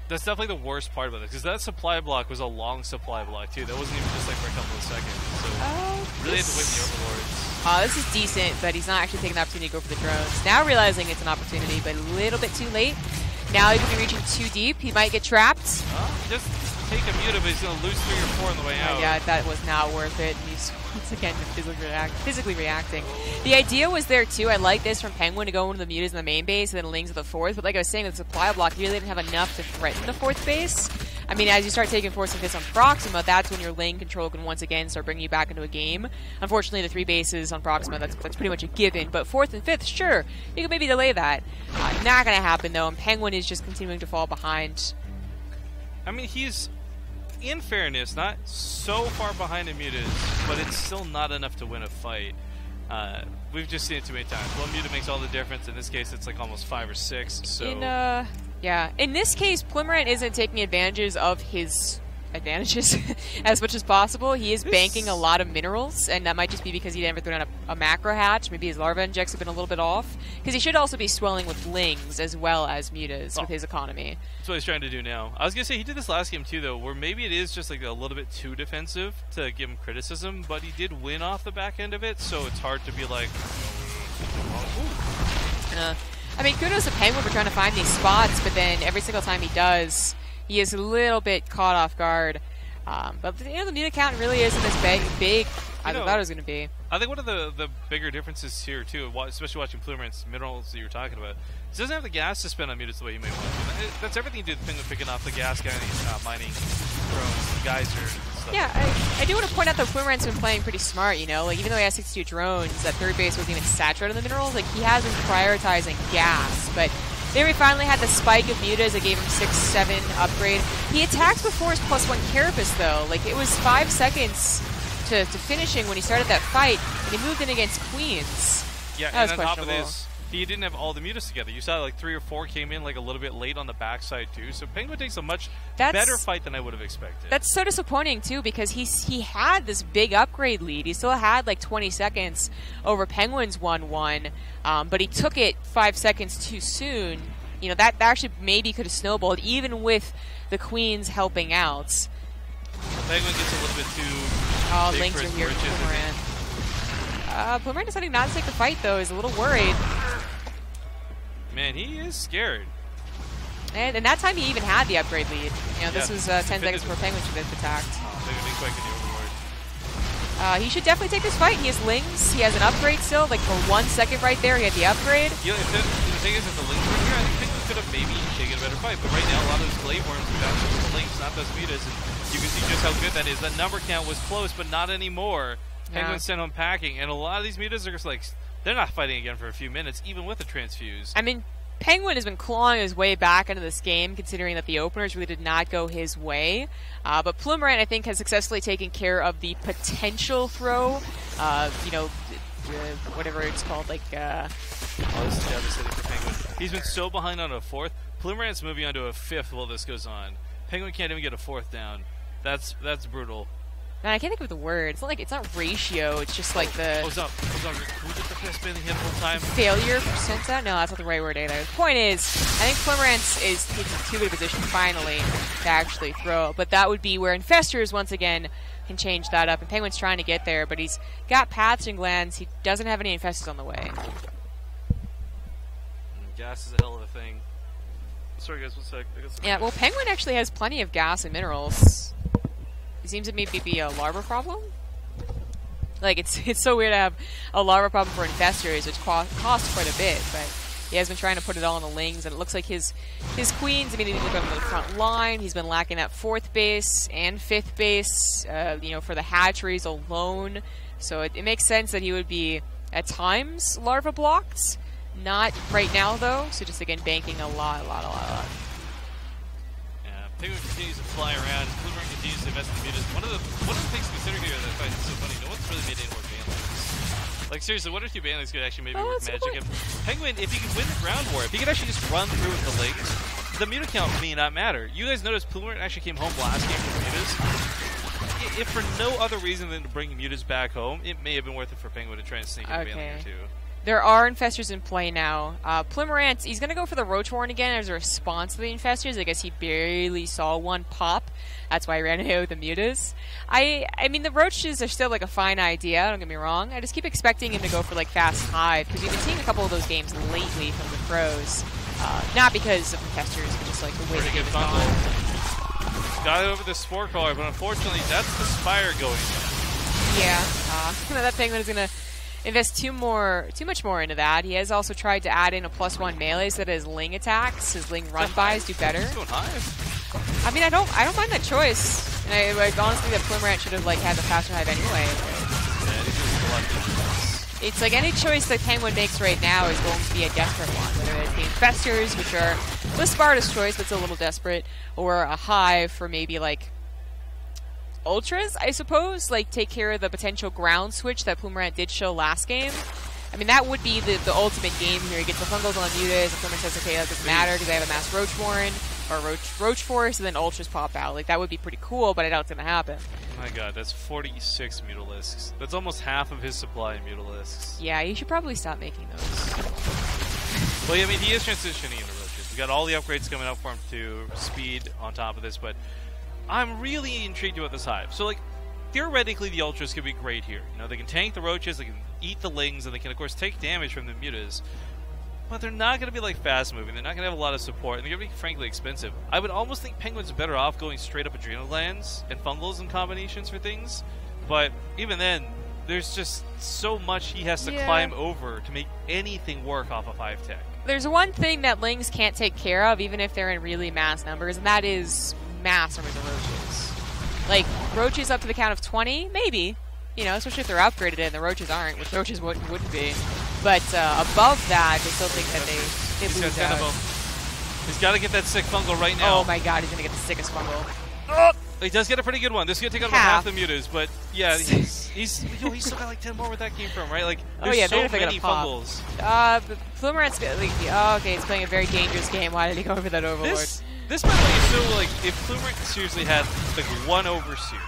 That's definitely the worst part about it, because that supply block was a long supply block, too. That wasn't even just like for a couple of seconds. So really had to wait the Overlords. This is decent, but he's not actually taking the opportunity to go for the drones. Now realizing it's an opportunity, but a little bit too late. Now he could be reaching too deep. He might get trapped. Just take a Muta, but he's going to lose 3 or 4 on the way out. Yeah, that was not worth it. He's once again physically reacting. The idea was there too. I like this from PengWin to go into the Mutas in the main base and then Lings at the 4th. But like I was saying, with the supply block, he really didn't have enough to threaten the 4th base. I mean, as you start taking 4th and 5th on Proxima, that's when your lane control can once again start bringing you back into a game. Unfortunately, the 3 bases on Proxima, that's pretty much a given. But 4th and 5th, sure, you can maybe delay that. Not going to happen, though, and PengWin is just continuing to fall behind. I mean, he's, in fairness, not so far behind the Mutas, but it's still not enough to win a fight. We've just seen it too many times. One Muta makes all the difference. In this case, it's like almost 5 or 6. So. Yeah, in this case, Plurmorant isn't taking advantages of his advantages as much as possible. He is banking a lot of minerals, and that might just be because he never threw down a macro hatch. Maybe his larva injects have been a little bit off. Because he should also be swelling with Lings as well as Mutas with his economy. That's what he's trying to do now. I was going to say, he did this last game too, though, where maybe it is just like a little bit too defensive to give him criticism, but he did win off the back end of it, so it's hard to be like... I mean, kudos to PengWin for trying to find these spots, but then every single time he does, he is a little bit caught off guard. But you know, the Muta count really isn't as big I thought it was going to be. I think one of the bigger differences here, too, especially watching Plurmorant's minerals that you were talking about, he doesn't have the gas to spend on Mutas the way you may want to. That's everything to do with PengWin picking off the gas guy and he's mining drones, geyser, and stuff. Yeah, I do want to point out that Plurmorant's been playing pretty smart, you know? Like, even though he has 62 drones, that 3rd base wasn't even saturated in the minerals. Like, he has been prioritizing gas, but there we finally had the spike of Mutas that gave him 6-7 upgrade. He attacked before his +1 Carapace, though. Like, it was 5 seconds to finishing when he started that fight, and he moved in against Queens. Yeah, and on top of this, he didn't have all the mutas together. You saw like 3 or 4 came in like a little bit late on the backside too. So PengWin takes a much better fight than I would have expected. That's so disappointing too, because he had this big upgrade lead. He still had like 20 seconds over PengWin's 1-1, but he took it 5 seconds too soon. You know, that actually maybe could have snowballed, even with the queens helping out. PengWin gets a little bit too. Oh, links are here for Plurmorant. Plurmorant deciding not to take the fight, though. He's a little worried. Man, he is scared. And that time he even had the upgrade lead. You know, this was 10 seconds before PengWin should have attacked. He should definitely take this fight. He has Lings. He has an upgrade still. Like, for 1 second right there, he had the upgrade. You know, the thing is, if the Lings were here, I think PengWin could have maybe taken a better fight. But right now, a lot of those Glaive Worms are bouncing with the Lings, not those mutas. And you can see just how good that is. That number count was close, but not anymore. PengWin sent home packing, and a lot of these mutas are just like, they're not fighting again for a few minutes, even with the transfuse. I mean, PengWin has been clawing his way back into this game, considering that the openers really did not go his way. But Plurmorant, I think, has successfully taken care of the potential throw. You know, whatever it's called, like... Oh, this is devastating for PengWin. He's been so behind on a 4th. Plurmorant's moving on to a 5th while this goes on. PengWin can't even get a 4th down. That's brutal. Man, I can't think of the word. It's not like, it's not ratio. It's just like the. What's up? Who did the fist spinning hit full time? Failure percent. No, that's not the right word either. The point is, I think Plurmorant is taking too good a position finally to actually throw. But that would be where Infestors once again can change that up. And PengWin's trying to get there, but he's got Pathogen Glands. He doesn't have any Infestors on the way. Gas is a hell of a thing. Sorry guys, 1 sec. Yeah, well, PengWin actually has plenty of gas and minerals. It seems to maybe be a larva problem. Like, it's so weird to have a larva problem for Infestors, which cost quite a bit, but he has been trying to put it all on the Lings, and it looks like his queens, I mean, he's going to the front line. He's been lacking that 4th base and 5th base, you know, for the hatcheries alone. So it makes sense that he would be, at times, larva blocked. Not right now, though, so just, again, banking a lot. PengWin continues to fly around. Plurmorant continues to invest in the mutas. One of the things to consider here that fight is so funny. No one's really made any more banlings. Like seriously, what if two banlings could actually maybe work magic? PengWin, if he could win the ground war, if he could actually just run through with the Lings, the muta count may not matter. You guys noticed Plurmorant actually came home last game with mutas. If for no other reason than to bring mutas back home, it may have been worth it for PengWin to try and sneak in a banling or two. There are Infestors in play now. Plurmorant, he's going to go for the Roach Warren again as a response to the Infestors. I guess he barely saw one pop. That's why he ran away with the mutas. I mean, the Roaches are still like a fine idea, don't get me wrong. I just keep expecting him to go for like Fast Hive, because we've been seeing a couple of those games lately from the pros. Not because of Infestors, but just like the way the game is gone. Got it over the Spore Crawler, but unfortunately that's the Spire going down. Yeah, that PengWin is going to invest too much more into that. He has also tried to add in a +1 melee so that his Ling attacks, his Ling run-bys do better. He's going high. I mean, I don't mind that choice. And I honestly think that Plurmorant should have like had the faster hive anyway. Yeah, it's like any choice that PengWin makes right now is going to be a desperate one, whether it's the Infestors, which are the smartest choice, but it's a little desperate, or a hive for maybe like Ultras, I suppose, like take care of the potential ground switch that Plurmorant did show last game. I mean, that would be the ultimate game here. He gets the fungals on mutas, and Plurmorant says, okay, that doesn't matter because I have a mass Roach Warren or Roach Force, and then Ultras pop out. Like, that would be pretty cool, but I doubt it's going to happen. Oh my god, that's 46 Mutalisks. That's almost half of his supply of Mutalisks. Yeah, you should probably stop making those. Well, yeah, I mean, he is transitioning into Roaches. We got all the upgrades coming up for him to speed on top of this, but I'm really intrigued about this hive. So, like, theoretically, the Ultras could be great here. You know, they can tank the Roaches, they can eat the Lings, and they can, of course, take damage from the mutas. But they're not going to be, like, fast-moving. They're not going to have a lot of support, and they're going to be, frankly, expensive. I would almost think PengWin's better off going straight up Adrenal Glands and Fungals and combinations for things. But even then, there's just so much he has to climb over to make anything work off of 5-tech. There's one thing that Lings can't take care of, even if they're in really mass numbers, and that is mass numbers of Roaches. Like, Roaches up to the count of 20? Maybe. You know, especially if they're upgraded and the Roaches aren't, which Roaches wouldn't be. But above that, I still think that they lose out. He's got to get that sick fungal right now. Oh my god, he's going to get the sickest fungal. He does get a pretty good one. This is going to take out about half the mutas, but yeah, he's still got like 10 more where that came from, right? Like, there's so many fumbles. Plurmorant's okay, he's playing a very dangerous game. Why did he go for that Overlord? This by the way is so like, if Plurmorant seriously had like one overseer,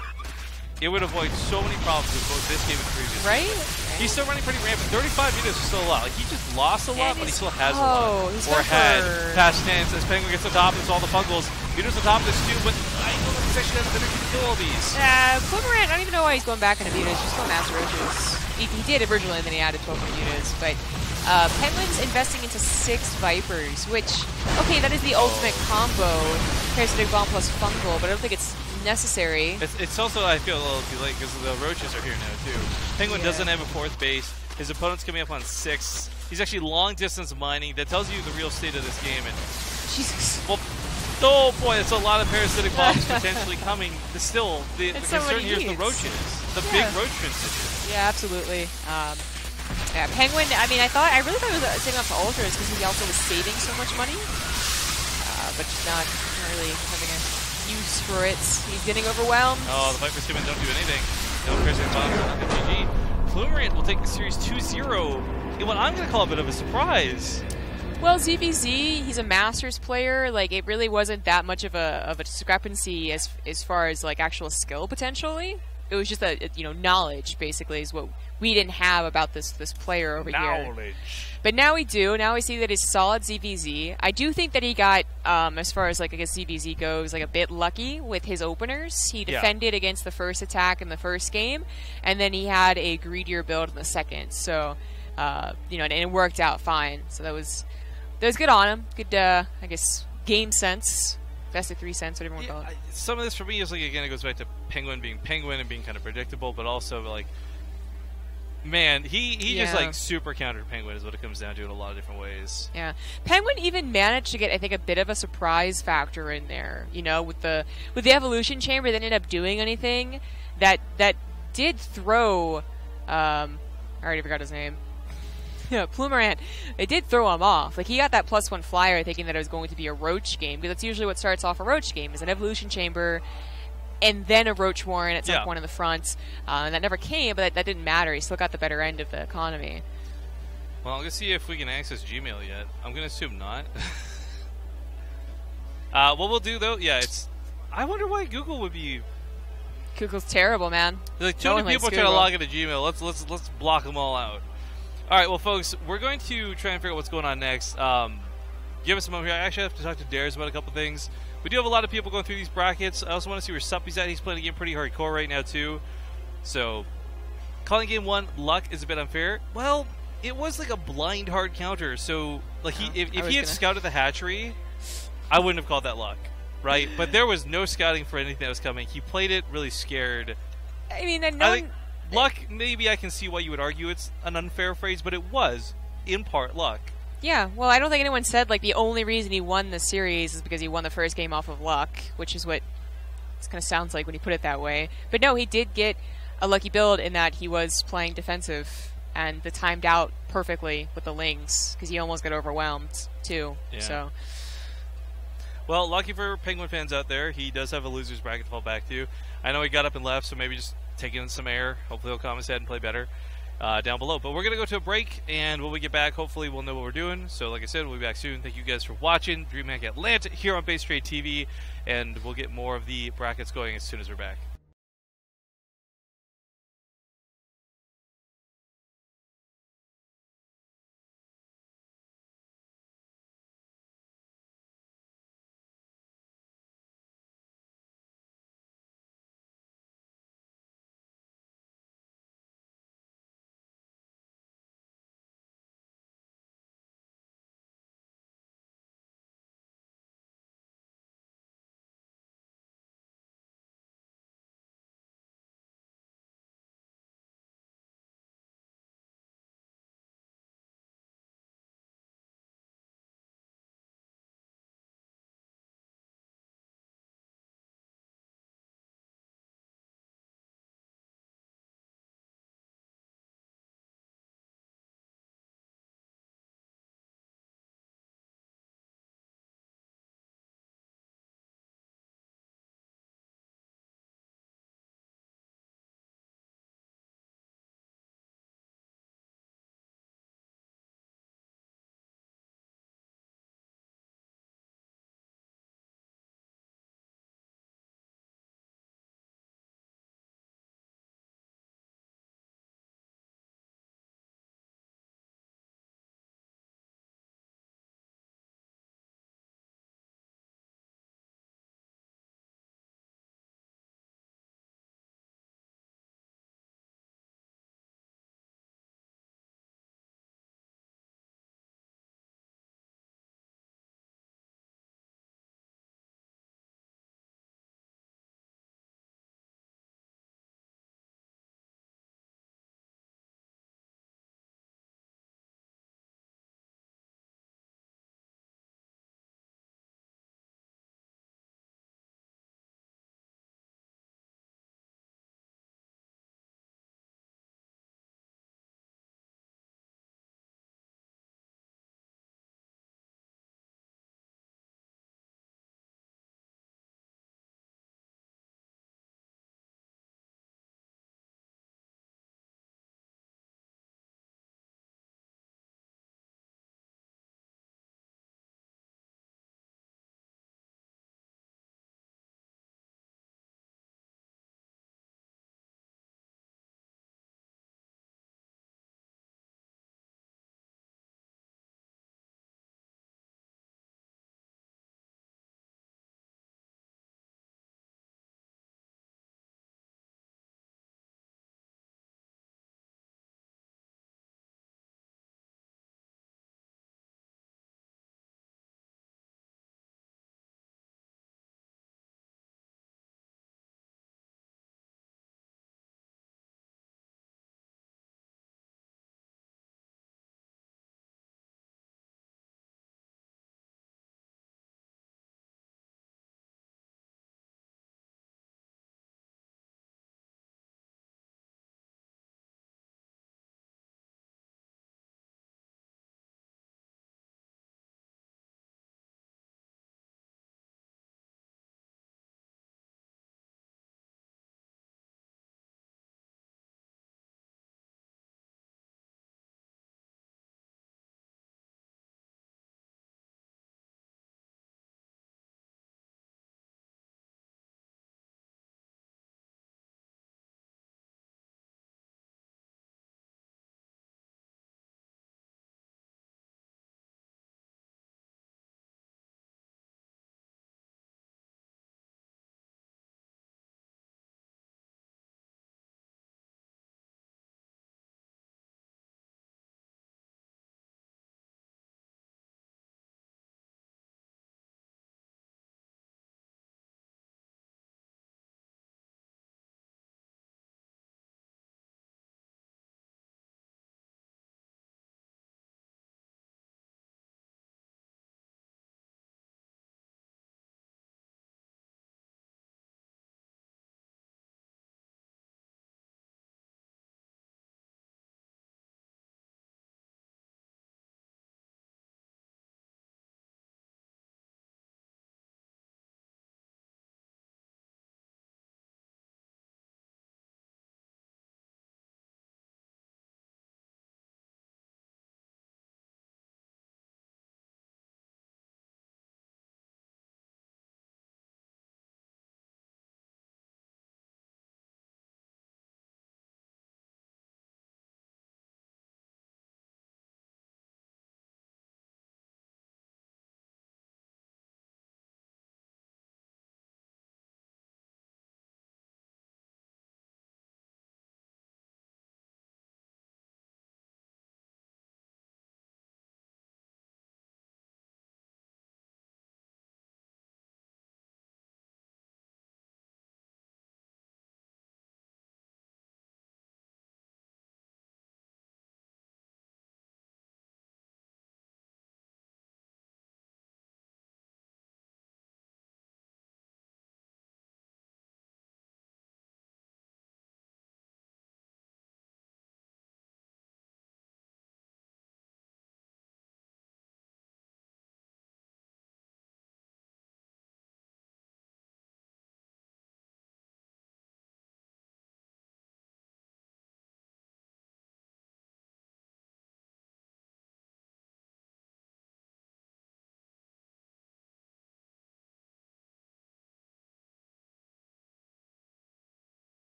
it would avoid so many problems with both this game and previous. Right? He's still running pretty rampant. 35 mutas is still a lot. Like, he just lost a lot, but he still has a lot. Or had past stance as PengWin gets on top, it's all the fungals. Mutas on top of this too, but I know that he's actually has energy to kill all these. Plurmorant, I don't even know why he's going back into mutas. Just going Master Roaches. He did originally, and then he added 12 more mutas. But PengWin's investing into 6 Vipers, which, okay, that is the ultimate combo. Parasitic Bomb plus Fungal, but I don't think it's necessary. It's also, I feel, a little too late because the Roaches are here now too. PengWin doesn't have a 4th base. His opponent's coming up on 6. He's actually long distance mining. That tells you the real state of this game. And Jesus. Well, oh boy, it's a lot of parasitic bombs potentially coming. But still, the concern here is the Roaches, the big Roach transition. Yeah, absolutely. Yeah, PengWin. I mean, I really thought it was saving up for ultras because he also was saving so much money, but just not really having a use for it. He's getting overwhelmed. Oh, the Viper Stimmen don't do anything. No parasitic bombs, not GG. Plurmorant will take the series 2-0 in what I'm going to call a bit of a surprise. Well, ZvZ, he's a Masters player. Like, it really wasn't that much of a discrepancy as far as like actual skill potentially. It was just knowledge basically is what we didn't have about this player over here. But now we do. Now we see that he's solid ZvZ. I do think that he got, as far as like I guess ZvZ goes, like a bit lucky with his openers. He defended against the first attack in the first game, and then he had a greedier build in the second. So, and it worked out fine. So that was good on him. Good, I guess, game sense. Best of 3 cents, whatever you want to call it. Some of this for me is like, again, it goes back to PengWin being PengWin and being kind of predictable, but also like, man, he just like super countered PengWin is what it comes down to in a lot of different ways. Yeah, PengWin even managed to get, I think, a bit of a surprise factor in there. You know, with the evolution chamber, that ended up doing anything that did throw. I already forgot his name. Yeah, Plurmorant, it did throw him off. Like, he got that +1 flyer thinking that it was going to be a Roach game, because that's usually what starts off a Roach game, is an Evolution Chamber, and then a Roach Warren at some point in the front. And that never came, but that didn't matter. He still got the better end of the economy. Well, I'm going to see if we can access Gmail yet. I'm going to assume not. What we'll do, though, I wonder why Google would be... Google's terrible, man. Like, 200 people trying to log into Gmail. Let's block them all out. All right, well, folks, we're going to try and figure out what's going on next. Give us a moment here. I actually have to talk to Dares about a couple things. We do have a lot of people going through these brackets. I also want to see where Suppy's at. He's playing a game pretty hardcore right now, too. So, calling game 1 luck is a bit unfair. Well, it was like a blind hard counter. So, like, if he had scouted the hatchery, I wouldn't have called that luck, right? But there was no scouting for anything that was coming. He played it really scared. I mean, luck, maybe I can see why you would argue it's an unfair phrase, but it was, in part, luck. Yeah, well, I don't think anyone said, like, the only reason he won the series is because he won the first game off of luck, which is what it kind of sounds like when you put it that way. But no, he did get a lucky build in that he was playing defensive, and the timed out perfectly with the Lings, because he almost got overwhelmed, too. Yeah. So. Well, lucky for PengWin fans out there, he does have a loser's bracket to fall back to. I know he got up and left, so maybe just take in some air. Hopefully he'll calm his head and play better down below. But we're going to go to a break, and when we get back, hopefully we'll know what we're doing. So like I said, we'll be back soon. Thank you guys for watching DreamHack Atlanta here on BaseTradeTV, and we'll get more of the brackets going as soon as we're back.